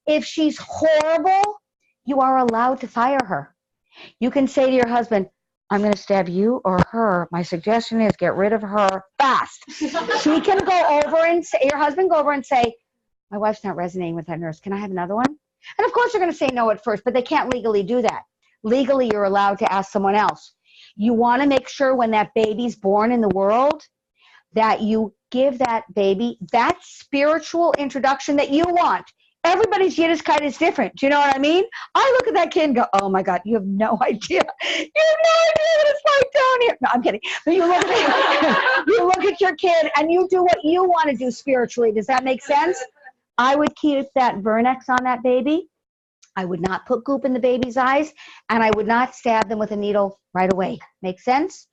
if she's horrible, you are allowed to fire her. You can say to your husband, I'm going to stab you or her. My suggestion is get rid of her fast. She can go over and say, your husband go over and say, my wife's not resonating with that nurse. Can I have another one? And of course, they're going to say no at first, but they can't legally do that. Legally, you're allowed to ask someone else. You want to make sure when that baby's born in the world that you give that baby that spiritual introduction that you want. Everybody's Yiddishkeit is different. Do you know what I mean? I look at that kid and go, oh my God, you have no idea. You have no idea what it's like down here. No, I'm kidding. But you look at your kid and you do what you want to do spiritually. Does that make sense? I would keep that Vernex on that baby. I would not put goop in the baby's eyes, and I would not stab them with a needle right away. Make sense?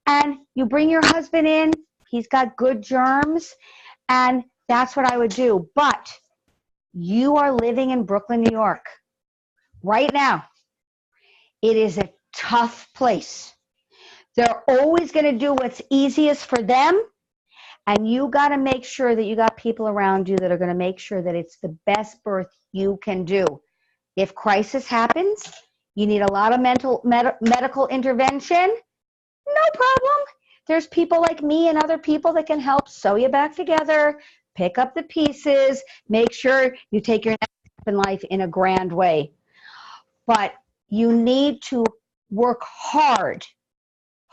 And you bring your husband in. He's got good germs, and that's what I would do. But you are living in Brooklyn, New York right now. It is a tough place. They're always going to do what's easiest for them. And you got to make sure that you got people around you that are going to make sure that it's the best birth you can do. If crisis happens, you need a lot of medical intervention, no problem. There's people like me and other people that can help sew you back together, pick up the pieces, make sure you take your next step in life in a grand way. But you need to work hard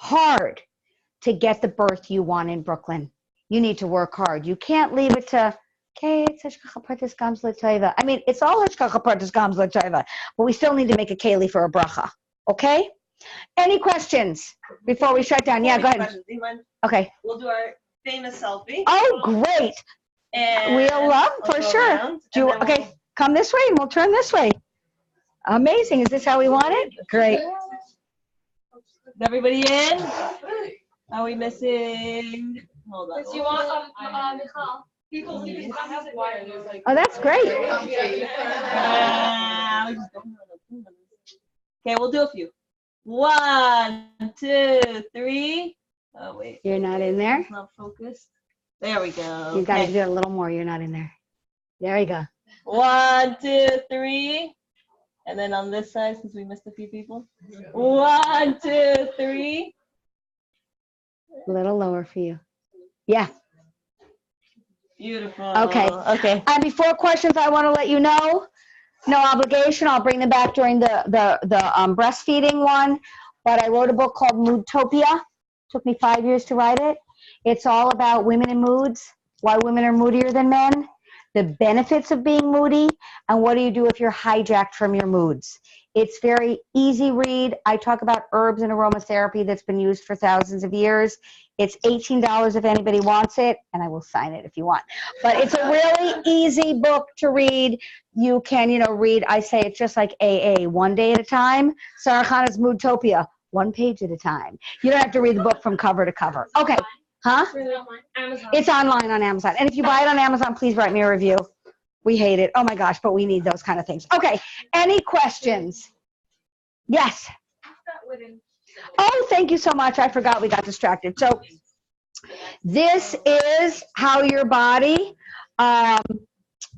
to get the birth you want in Brooklyn. You need to work hard. You can't leave it to, okay, it's Hashgacha Pratis Gams L'Tova. I mean, it's all Hashgacha Pratis Gams L'Tova, but we still need to make a keli for a bracha. Okay? Any questions before we shut down? Yeah, go ahead. Okay. We'll do our famous selfie. Oh, great. And We'll love for sure. Okay, come this way and we'll turn this way. Amazing. Is this how we want it? Great. Is everybody in? Are we missing? Hold on. Do you want Michal? People Oh, that's great. Okay, we'll do a few. 1, 2, 3. Oh, wait. You're not in there? It's not focused. There we go. You got to Okay. do it a little more. You're not in there. There you go. 1, 2, 3. And then on this side, since we missed a few people. 1, 2, 3. A little lower for you. Yeah. Beautiful. Okay. Okay. And before questions, I want to let you know, no obligation. I'll bring them back during the breastfeeding one. But I wrote a book called Moodtopia. Took me 5 years to write it. It's all about women in moods, why women are moodier than men, the benefits of being moody, and what do you do if you're hijacked from your moods. It's very easy read. I talk about herbs and aromatherapy that's been used for thousands of years. It's $18 if anybody wants it, and I will sign it if you want. But it's a really easy book to read. You can, read, I say it's just like AA, one day at a time. Sara Chana's Moodtopia, 1 page at a time. You don't have to read the book from cover to cover. Okay. Huh? Amazon. It's online on Amazon. And if you buy it on Amazon, please write me a review. We hate it. Oh my gosh, but we need those kind of things. Okay. Any questions? Yes. Oh, thank you so much. I forgot we got distracted. So this is how your body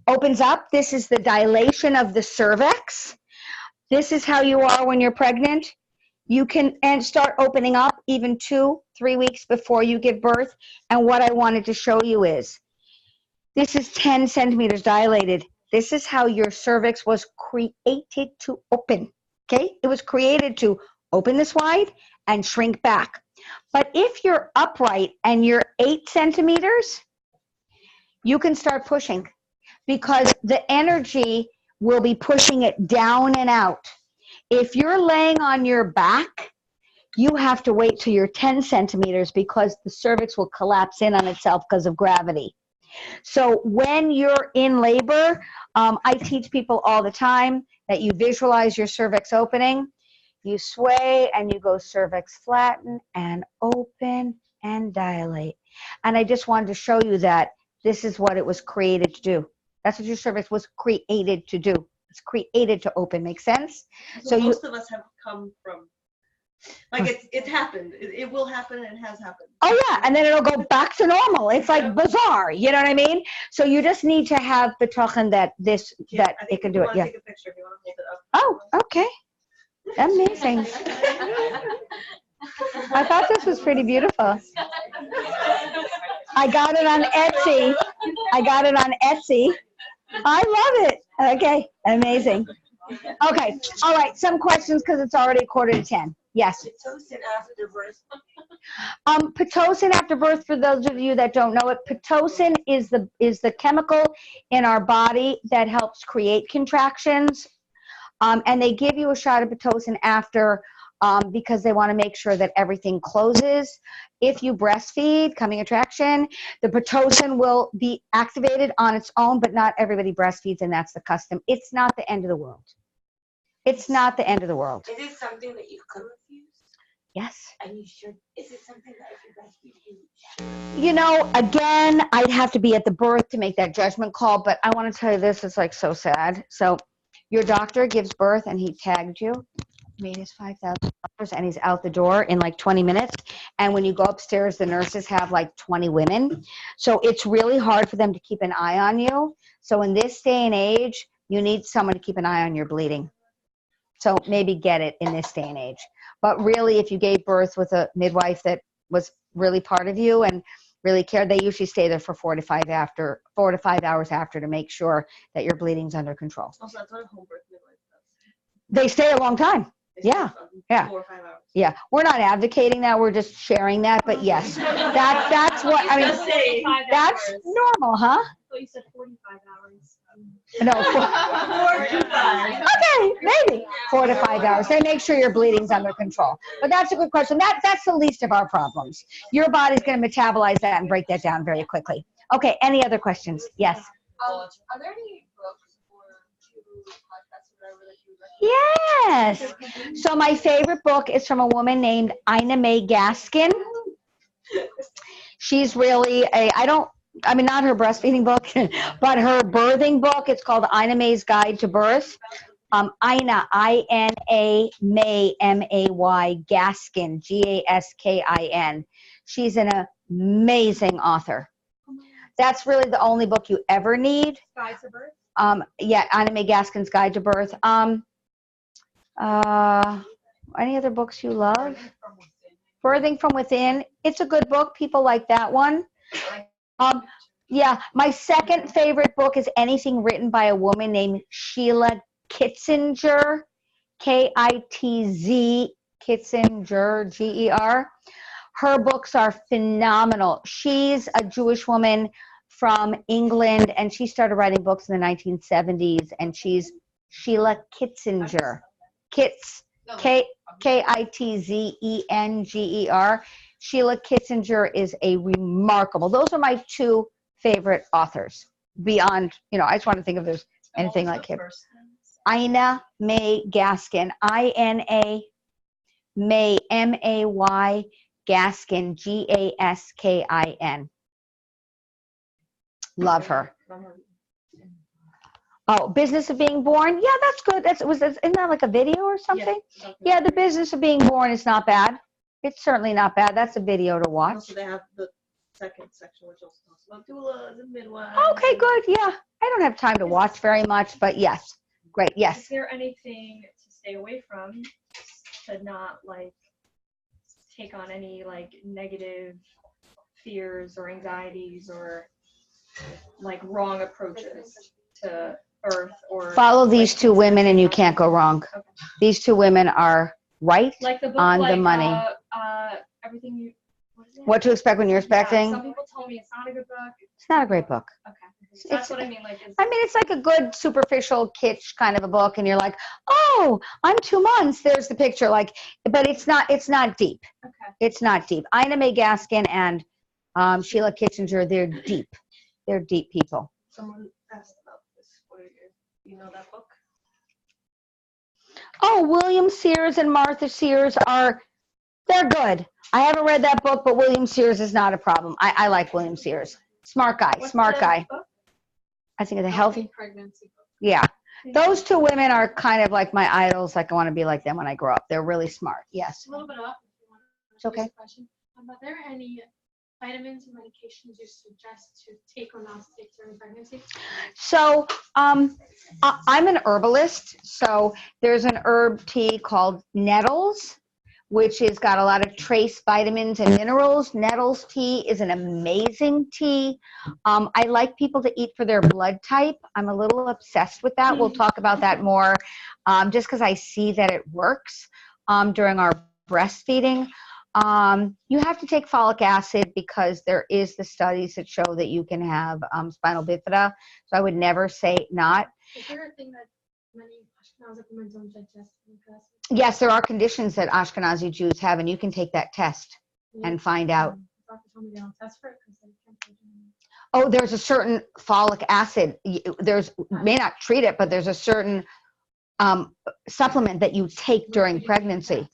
opens up. This is the dilation of the cervix. This is how you are when you're pregnant. You can and start opening up even 2-3 weeks before you give birth. And what I wanted to show you is, this is 10 centimeters dilated. This is how your cervix was created to open, okay? It was created to open this wide and shrink back. But if you're upright and you're 8 centimeters, you can start pushing because the energy will be pushing it down and out. If you're laying on your back, you have to wait till you're 10 centimeters because the cervix will collapse in on itself because of gravity. So when you're in labor, I teach people all the time that you visualize your cervix opening. You sway and you go cervix flatten and open and dilate. And I just wanted to show you that this is what it was created to do. That's what your cervix was created to do. It's created to open. Make sense? So most of us have come from, like it's happened. It will happen and it has happened. Oh yeah, and then it'll go back to normal. It's like bizarre, you know what I mean? So you just need to have the tochen that this that it can do it. Yeah. Take a picture if you want to hold it up. Oh, okay. Amazing. I thought this was pretty beautiful. I got it on Etsy. I love it. Okay, amazing. Okay, all right, some questions because it's already 9:45. Yes. Pitocin after birth. Pitocin after birth, for those of you that don't know it, Pitocin is the chemical in our body that helps create contractions. And they give you a shot of Pitocin after because they want to make sure that everything closes. If you breastfeed, coming attraction, the Pitocin will be activated on its own, but not everybody breastfeeds, and that's the custom. It's not the end of the world. It's not the end of the world. Is it something that you could refuse? Yes. And you should. Is it something that if you breastfeed You know, again, I'd have to be at the birth to make that judgment call, but I want to tell you this, it's like so sad. So your doctor gives birth and he tagged you, made his $5,000, and he's out the door in like 20 minutes. And when you go upstairs, the nurses have like 20 women. So it's really hard for them to keep an eye on you. So in this day and age, you need someone to keep an eye on your bleeding. So maybe get it in this day and age. But really, if you gave birth with a midwife that was really part of you and really cared, they usually stay there for 4 to 5 hours after to make sure that your bleeding's under control. Also, that's what a home birth midwife does. They stay a long time. They Yeah, stay yeah. 4 or 5 hours. Yeah, we're not advocating that. We're just sharing that. But yes, that's what I mean. Just say, That's normal, huh? So you said 45 hours. No. 4 to 5. Okay, maybe 4 to 5 hours. They make sure your bleeding's under control. But that's a good question. That's the least of our problems. Your body's going to metabolize that and break that down very quickly. Okay, any other questions? Yes. Are there any books or two podcasts or whatever that you recommend? Yes. So my favorite book is from a woman named Ina May Gaskin. She's really not her breastfeeding book, but her birthing book. It's called Ina May's Guide to Birth. Ina, I-N-A, May, M-A-Y, Gaskin, G-A-S-K-I-N. She's an amazing author. That's really the only book you ever need. Guide to birth? Yeah, Ina May Gaskin's Guide to Birth. Any other books you love? Birthing from Within. It's a good book. People like that one. Yeah, my second favorite book is anything written by a woman named Sheila Kitzinger, K-I-T-Z, Kitzinger, G-E-R. Her books are phenomenal. She's a Jewish woman from England, and she started writing books in the 1970s, and she's Sheila Kitzinger. K-I-T-Z-E-N-G-E-R. Sheila Kitzinger is a remarkable, those are my two favorite authors. Beyond, I just want to think if there's anything like him. Ina May Gaskin, I-N-A, May, M-A-Y, Gaskin, G-A-S-K-I-N. Love her. Oh, Business of Being Born. Yeah, that's good. Isn't that like a video or something? Yeah, The Business of Being Born is not bad. It's certainly not bad. That's a video to watch. Also, they have the second section, which also talks about doulas and midwives. Okay, good. Yeah. I don't have time to watch very much, but yes. Great. Yes. Is there anything to stay away from to not like take on any like negative fears or anxieties or like wrong approaches to birth or Follow these like, two women and you can't go wrong. Okay. These two women are right Like the book, on like, the money. Everything you. What is it? What to expect when you're expecting? Yeah, some people told me it's not a good book. It's not a great book. Okay. That's It's- what I mean. Like, I mean, it's like a good superficial kitsch kind of a book, and you're like, oh, I'm 2 months. There's the picture. Like, but it's not deep. okay. It's not deep. Ina May Gaskin and Sheila Kitchinger, they're deep. They're deep people. Someone asked about this. What are you know that book? Oh, William Sears and Martha Sears they're good. I haven't read that book, but William Sears is not a problem. I like William Sears. Smart guy, What's smart the guy. book? I think of the healthy. Pregnancy. Yeah. Those two women are kind of like my idols. Like I want to be like them when I grow up. They're really smart. Yes. A little bit up. If you want to It's okay. ask a question. Are there any vitamins or medications you suggest to take or not to take during pregnancy? So I'm an herbalist. So there's an herb tea called Nettles, which has got a lot of trace vitamins and minerals. Nettles tea is an amazing tea. I like people to eat for their blood type. I'm a little obsessed with that. We'll talk about that more just because I see that it works during our breastfeeding. You have to take folic acid because there is the studies that show that you can have spinal bifida. So I would never say not. Is there a thing that many Ashkenazi women don't digest? Yes, there are conditions that Ashkenazi Jews have, and you can take that test and find out. Doctor told me they don't test for it because they can't take it. Oh, there's a certain folic acid. There's may not treat it, but there's a certain supplement that you take during pregnancy.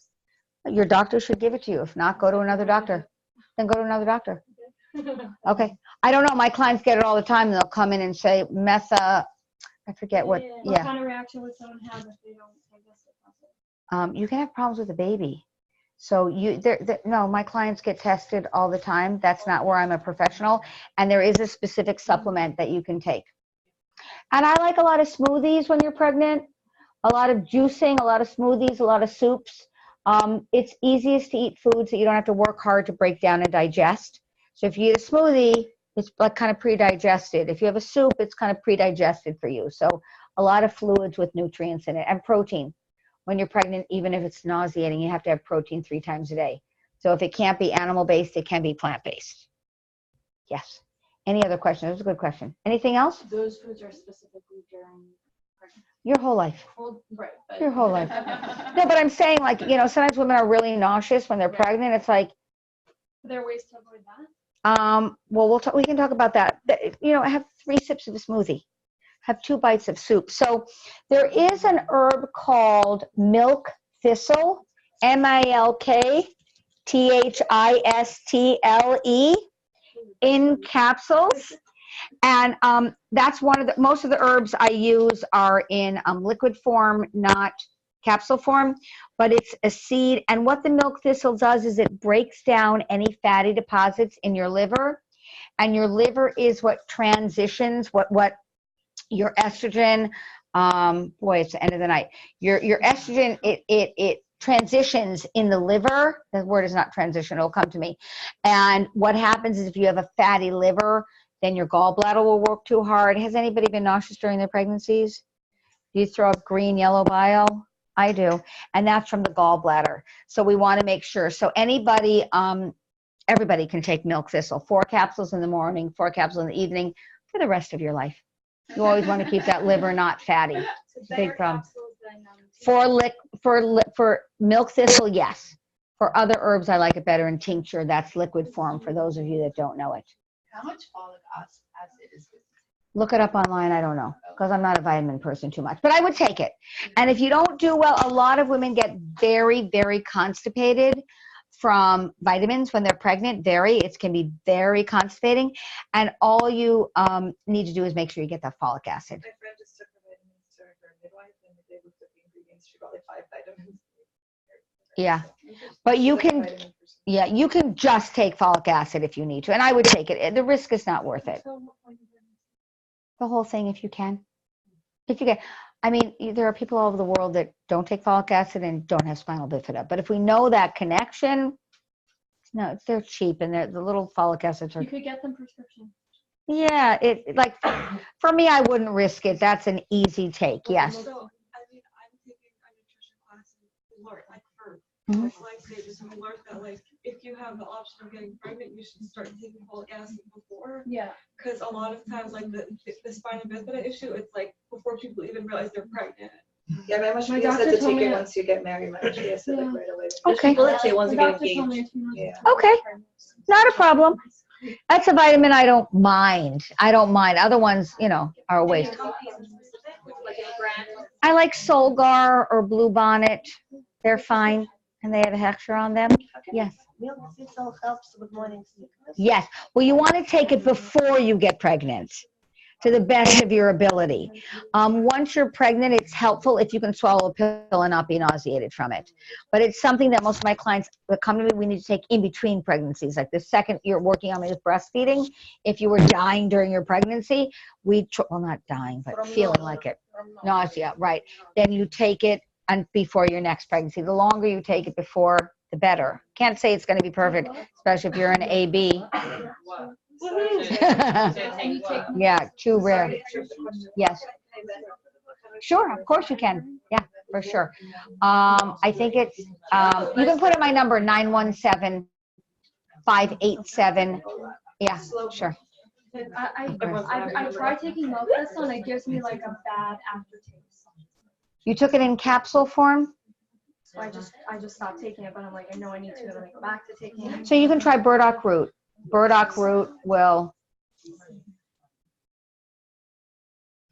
Your doctor should give it to you. If not, go to another doctor. Then go to another doctor. Okay. I don't know. My clients get it all the time. They'll come in and say, I forget what. What Yeah. kind of reaction would someone have if they don't digest it properly? You can have problems with the baby. So no, my clients get tested all the time. That's not where I'm a professional. And there is a specific supplement that you can take. And I like a lot of smoothies when you're pregnant, a lot of juicing, a lot of smoothies, a lot of soups. It's easiest to eat foods that you don't have to work hard to break down and digest. So if you eat a smoothie, it's like kind of pre-digested. If you have a soup, it's kind of pre-digested for you. So a lot of fluids with nutrients in it and protein. When you're pregnant, even if it's nauseating, you have to have protein 3 times a day. So if it can't be animal-based, it can be plant-based. Yes. Any other questions? That was a good question. Anything else? Those foods are specifically during pregnancy. Your whole life. Right. But Your whole life. No, but I'm saying, like, sometimes women are really nauseous when they're pregnant. It's like, Are there ways to avoid that? well, we can talk about that. Have 3 sips of a smoothie. Have 2 bites of soup. So there is an herb called milk thistle, MILK THISTLE in capsules. And that's most of the herbs I use are in liquid form, not capsule form, but it's a seed. And what the milk thistle does is it breaks down any fatty deposits in your liver. And your liver is what transitions, what your estrogen, it's the end of the night. Your estrogen, it transitions in the liver. The word is not transition, it'll come to me. And what happens is if you have a fatty liver, then your gallbladder will work too hard. Has anybody been nauseous during their pregnancies? Do you throw up green, yellow bile? I do. And that's from the gallbladder. So we want to make sure. So everybody can take milk thistle, 4 capsules in the morning, 4 capsules in the evening for the rest of your life. You always want to keep that liver not fatty. It's a big problem. For milk thistle, yes. For other herbs, I like it better in tincture. That's liquid form for those of you that don't know it. How much folic acid is good? Look it up online. I don't know because I'm not a vitamin person too much, but I would take it. And if you don't do well, a lot of women get very, very constipated from vitamins when they're pregnant. It can be very constipating. And all you need to do is make sure you get that folic acid. My friend just took her vitamins to her midwife, and they looked at the ingredients. She got like 5 vitamins. Yeah, but you can just take folic acid if you need to, and I would take it. The risk is not worth it. The whole thing, if you can. I mean, there are people all over the world that don't take folic acid and don't have spinal bifida. But if we know that connection, no, they're cheap and the little folic acids are. You could get them prescription. Yeah, it like for me, I wouldn't risk it. That's an easy take. Yes. So, I mean, I'm taking a nutrition class and learn, like for Mhm. like life stages, and we learned that like if you have the option of getting pregnant, you should start taking folic acid before. Yeah. Because a lot of times, like the spina bifida issue, it's like before people even realize they're pregnant. Yeah, my My Mashpia doctor said to told take me it that- once you get married. My Mashpia said like Yeah. right away. There's Okay. people that say once The you get doctor told me engaged. a few months Yeah. before Okay. pregnancy. Not a problem. That's a vitamin I don't mind. I don't mind. Other ones, you know, are a waste. Like a brand. I like Solgar or Bluebonnet. They're fine. And they have extra on them. Yes. Milk thistle helps with morning sickness. Yes. Well, you want to take it before you get pregnant to the best of your ability. Once you're pregnant, it's helpful if you can swallow a pill and not be nauseated from it. But it's something that most of my clients that come to me, we need to take in between pregnancies. Like the second you're working on with breastfeeding, if you were dying during your pregnancy, well, not dying, but feeling like it. Nausea, right. Then you take it before your next pregnancy. The longer you take it before, the better. Can't say it's going to be perfect, especially if you're an AB. Yeah, too rare. Yes. Sure, of course you can. Yeah, for sure. I think it's, you can put in my number, 917-587. Yeah, sure. I tried taking milk thistle and it gives me like a bad aftertaste. You took it in capsule form? So I just stopped taking it, but I'm like, I know I need to, and then I go back to taking it. So you can try burdock root. Burdock root will.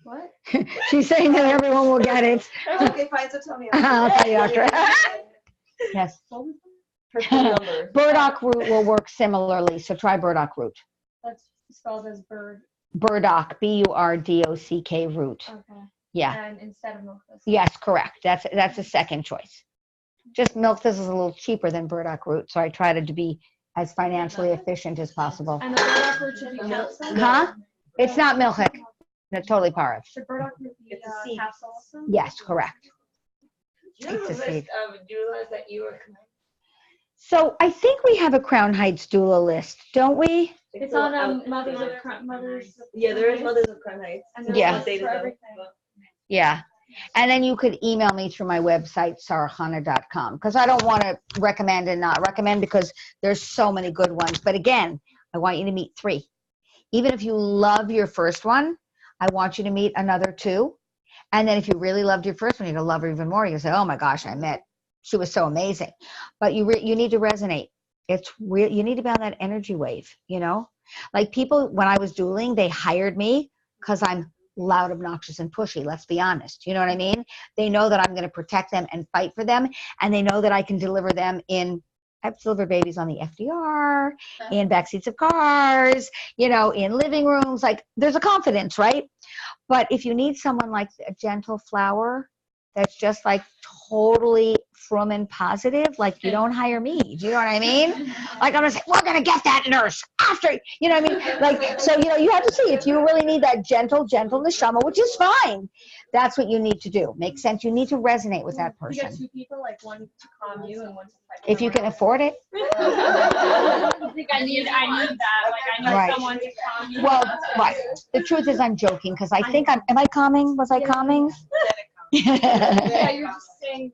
What? She's saying that everyone will get it. Okay, fine. So tell me. I'll tell you after. Yes. Burdock root will work similarly, so try burdock root. That's spelled as bird. Burdock, B-U-R-D-O-C-K root. Okay. Yeah. And instead of milk thistle. Yes, correct. That's the second choice. Just milk thistle is a little cheaper than burdock root, so I try to be as financially efficient as possible. And the burdock root should be capsule? Huh? It's not milkhick. It's totally porridge. Should burdock root be capsule also? Yes, correct. Do you have a It's a seed. list of doulas that you recommend? So I think we have a Crown Heights doula list, don't we? It's on Mothers of Mothers. Yeah, there is Mothers of Crown Heights. And there's Yeah. lists for everything. Yeah. And then you could email me through my website, sarachana.com, because I don't want to recommend and not recommend because there's so many good ones. But again, I want you to meet 3. Even if you love your first one, I want you to meet another 2. And then if you really loved your first one, you're going to love her even more. You say, oh my gosh, she was so amazing. But you need to resonate. You need to be on that energy wave, you know? Like people, when I was dueling, they hired me because I'm loud, obnoxious, and pushy. Let's be honest. You know what I mean? They know that I'm going to protect them and fight for them. And they know that I can deliver them I've delivered babies on the FDR, in backseats of cars, you know, in living rooms. Like there's a confidence, right? But if you need someone like a gentle flower that's just like totally frum and positive, like you don't hire me. Do you know what I mean? Like I'm gonna say, we're gonna get that nurse after, you know what I mean? Like, so, you know, you have to see if you really need that gentle neshama, which is fine. That's what you need to do. Makes sense. You need to resonate with that You person. get 2 people, like one to calm you and one to fight. If you can afford it. I think I need that. Like I need Right. someone to calm me. Well, right. The truth is I'm joking because I think am I calming? Was I calming? Yeah, you're just saying.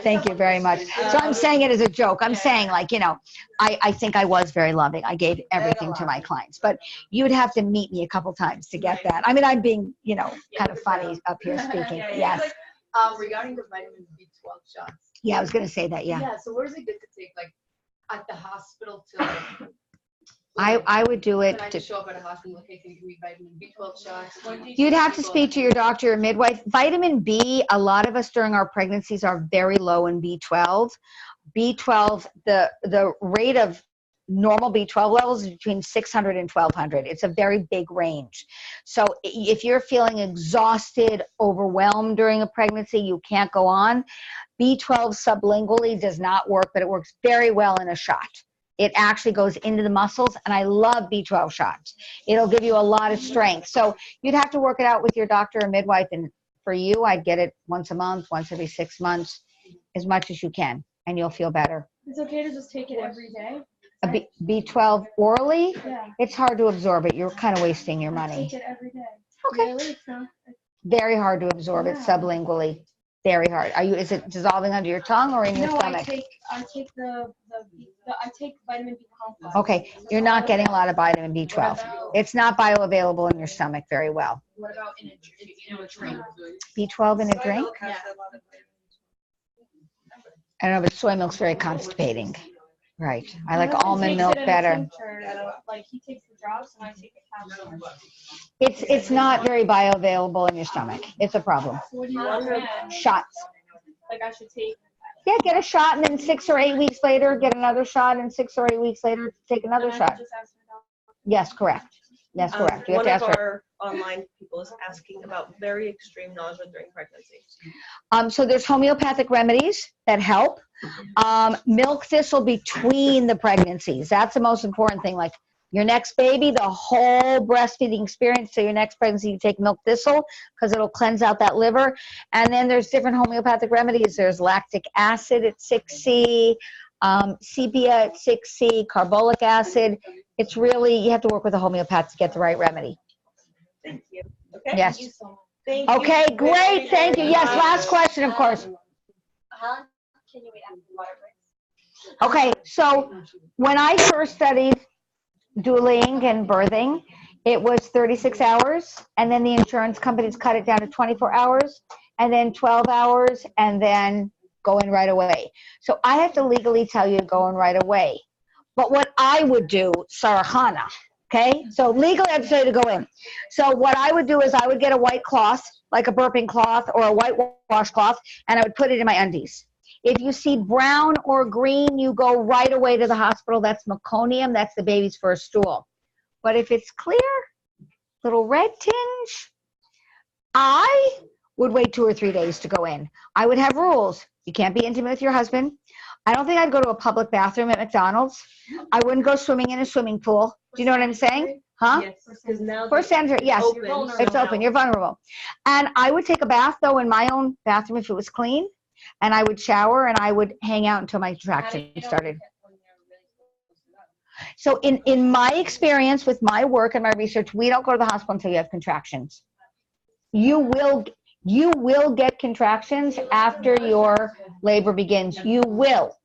Thank you very much. So I'm saying it as a joke. I'm saying like, you know, I think I was very loving. I gave everything to my clients, but you'd have to meet me a couple times to get that. I mean, I'm being, you know, kind of funny up here speaking. Yes. Regarding the vitamin B12 shots. Yeah, I was going to say that. Yeah. Yeah, so where is it good to take, like, at the hospital to, I would do it. can I just show up at a hospital, okay, can you give me vitamin B12 shots? You'd have to speak to your doctor or midwife. Vitamin B, a lot of us during our pregnancies are very low in B12. B12, the rate of normal B12 levels is between 600 and 1200. It's a very big range. So if you're feeling exhausted, overwhelmed during a pregnancy, you can't go on. B12 sublingually does not work, but it works very well in a shot. It actually goes into the muscles, and I love B12 shots. It'll give you a lot of strength. So you'd have to work it out with your doctor or midwife, and for you, I'd get it once a month, once every 6 months, as much as you can, and you'll feel better. It's okay to just take it every day? A B12 orally, Yeah. it's hard to absorb it. You're kind of wasting your I money. take it every day. Okay. Really? It's not. Very hard to absorb it Yeah. sublingually. Very hard. Is it dissolving under your tongue or in your No, stomach? I take I take vitamin B complex. Okay, you're not getting a lot of vitamin B12. It's not bioavailable in your stomach very well. What about in a drink? B12 in a drink? Yeah. I don't know, but soy milk's very constipating. Right. I My like husband almond takes milk it in a better. tincture. Like he takes the drops and I take the capsule. It's not very bioavailable in your stomach. It's a problem. So what do you recommend? Shots. Like I should take. Yeah, get a shot and then 6 or 8 weeks later, get another shot, and 6 or 8 weeks later, take another and I shot. should just ask my doctor. Yes, correct. Yes, correct. You have One to of ask her. our online people is asking about very extreme nausea during pregnancy. So there's homeopathic remedies that help. Milk thistle between the pregnancies. That's the most important thing. Like your next baby, the whole breastfeeding experience. So your next pregnancy, you take milk thistle because it'll cleanse out that liver. And then there's different homeopathic remedies. There's lactic acid at 6C, sepia at 6C, carbolic acid. It's really, you have to work with a homeopath to get the right remedy. Thank you. Okay. Yes. Thank you. Okay, great. Thank you. Yes, last question, of course. Can you wait after water breaks? Okay, so when I first studied doulaing and birthing, it was 36 hours, and then the insurance companies cut it down to 24 hours, and then 12 hours, and then go in right away. So I have to legally tell you to go in right away. But what I would do, Sara Chana, okay? So legally I have to tell you to go in. So what I would do is I would get a white cloth, like a burping cloth or a white washcloth, and I would put it in my undies. If you see brown or green, you go right away to the hospital. That's meconium. That's the baby's first stool. But if it's clear, little red tinge, I would wait 2 or 3 days to go in. I would have rules. You can't be intimate with your husband. I don't think I'd go to a public bathroom at McDonald's. I wouldn't go swimming in a swimming pool. Do you know what I'm saying? Huh? Yes, because now For sanitary, yes. open, It's so open. You're vulnerable. And I would take a bath, though, in my own bathroom if it was clean. And I would shower and I would hang out until my contraction started. So in my experience with my work and my research, we don't go to the hospital until you have contractions. You will get contractions after your labor begins. You will.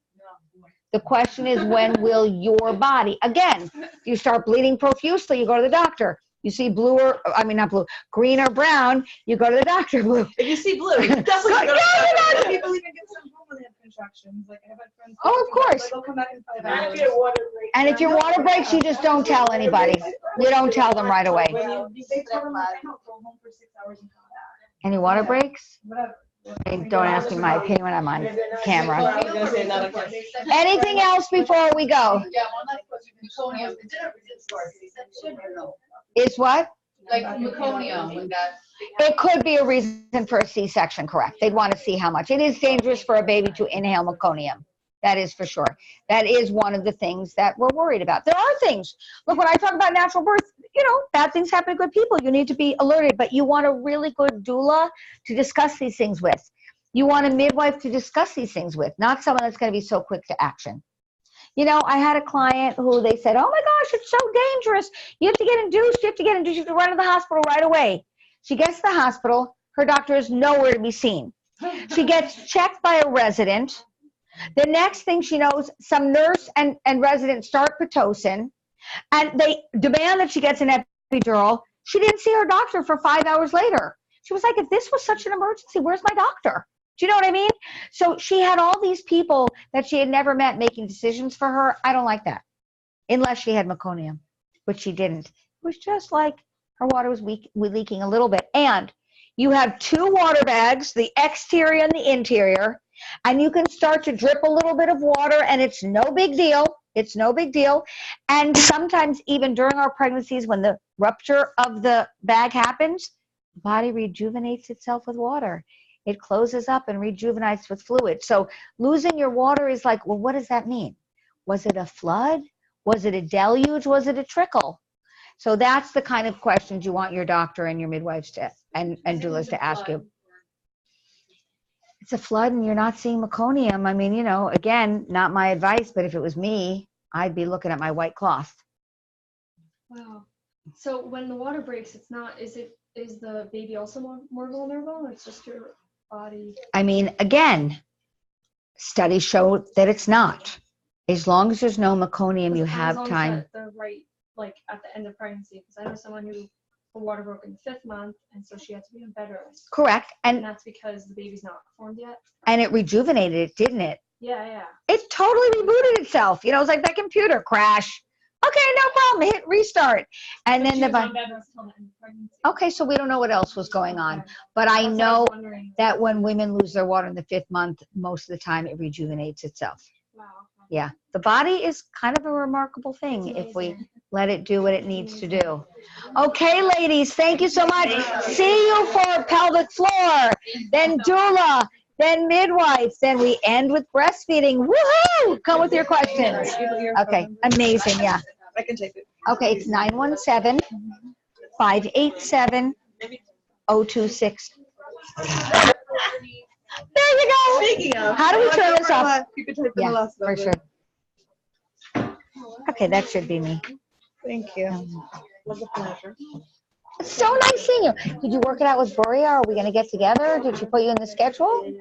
The question is, when will your body? Again, you start bleeding profusely, you go to the doctor. You see blue or, I mean, not blue, green or brown, you go to the doctor. Blue. if you see blue, you definitely go to the doctor. People even get sent home when they have contractions. Like I have had friends. Oh, of course. Like, they'll come back in 5 And hours. if your water breaks. And if your water breaks, you just don't tell anybody. You don't tell them right away. They tell them, like, go home for 6 hours and come back. Any water breaks? Whatever. Hey, don't ask me my opinion when I'm on camera. I was gonna say another question. Anything else before we go? Yeah, one last question. Meconium, is it a reason for a C-section or no? Is what? Like meconium, when that. It could be a reason for a C-section, correct. They'd want to see how much. It is dangerous for a baby to inhale meconium. That is for sure. That is one of the things that we're worried about. There are things. Look, when I talk about natural birth, you know, bad things happen to good people. You need to be alerted, but you want a really good doula to discuss these things with. You want a midwife to discuss these things with, not someone that's going to be so quick to action. You know, I had a client who they said, oh my gosh, it's so dangerous. You have to get induced. You have to get induced. You have to run to the hospital right away. She gets to the hospital. Her doctor is nowhere to be seen. She gets checked by a resident. The next thing she knows, some nurse and resident start Pitocin, and they demand that she gets an epidural. She didn't see her doctor for 5 hours later. She was like, if this was such an emergency, where's my doctor? Do you know what I mean? So she had all these people that she had never met making decisions for her. I don't like that. Unless she had meconium, which she didn't. It was just like her water was leaking a little bit. And you have 2 water bags, the exterior and the interior, and you can start to drip a little bit of water, and it's no big deal. It's no big deal. And sometimes even during our pregnancies, when the rupture of the bag happens, the body rejuvenates itself with water. It closes up and rejuvenates with fluid. So losing your water is like, well, what does that mean? Was it a flood? Was it a deluge? Was it a trickle? So that's the kind of questions you want your doctor and your midwives to and doulas to ask you. It's a flood and you're not seeing meconium. I mean, again, not my advice, but if it was me, I'd be looking at my white cloth. Wow. So when the water breaks, it's not, is the baby also more vulnerable? Or it's just your body? I mean, again, studies show that it's not. As long as there's no meconium, you have time. The right, like at the end of pregnancy, because I know someone who the water broke in the 5th month, and so she had to be on bed rest. Correct. And that's because the baby's not formed yet. And it rejuvenated it, didn't it? Yeah. It totally rebooted itself. It's like that computer crash. Okay, no problem. Hit restart. And then okay, so we don't know what else was going on. But I know that when women lose their water in the 5th month, most of the time it rejuvenates itself. Wow. Yeah. The body is kind of a remarkable thing if we let it do what it needs to do. Okay, ladies, thank you so much. See you for pelvic floor, then doula, then midwives, then we end with breastfeeding. Woohoo! Come with your questions. Okay, amazing, yeah. I can take it. Okay, it's 917-587-026. There you go. Speaking of, How do we turn this off? You could type in Yeah, the last for number. sure. Okay, that should be me. Thank you. Was a pleasure. It's so nice seeing you. Did you work it out with Boria? Are we going to get together? Did she put you in the schedule?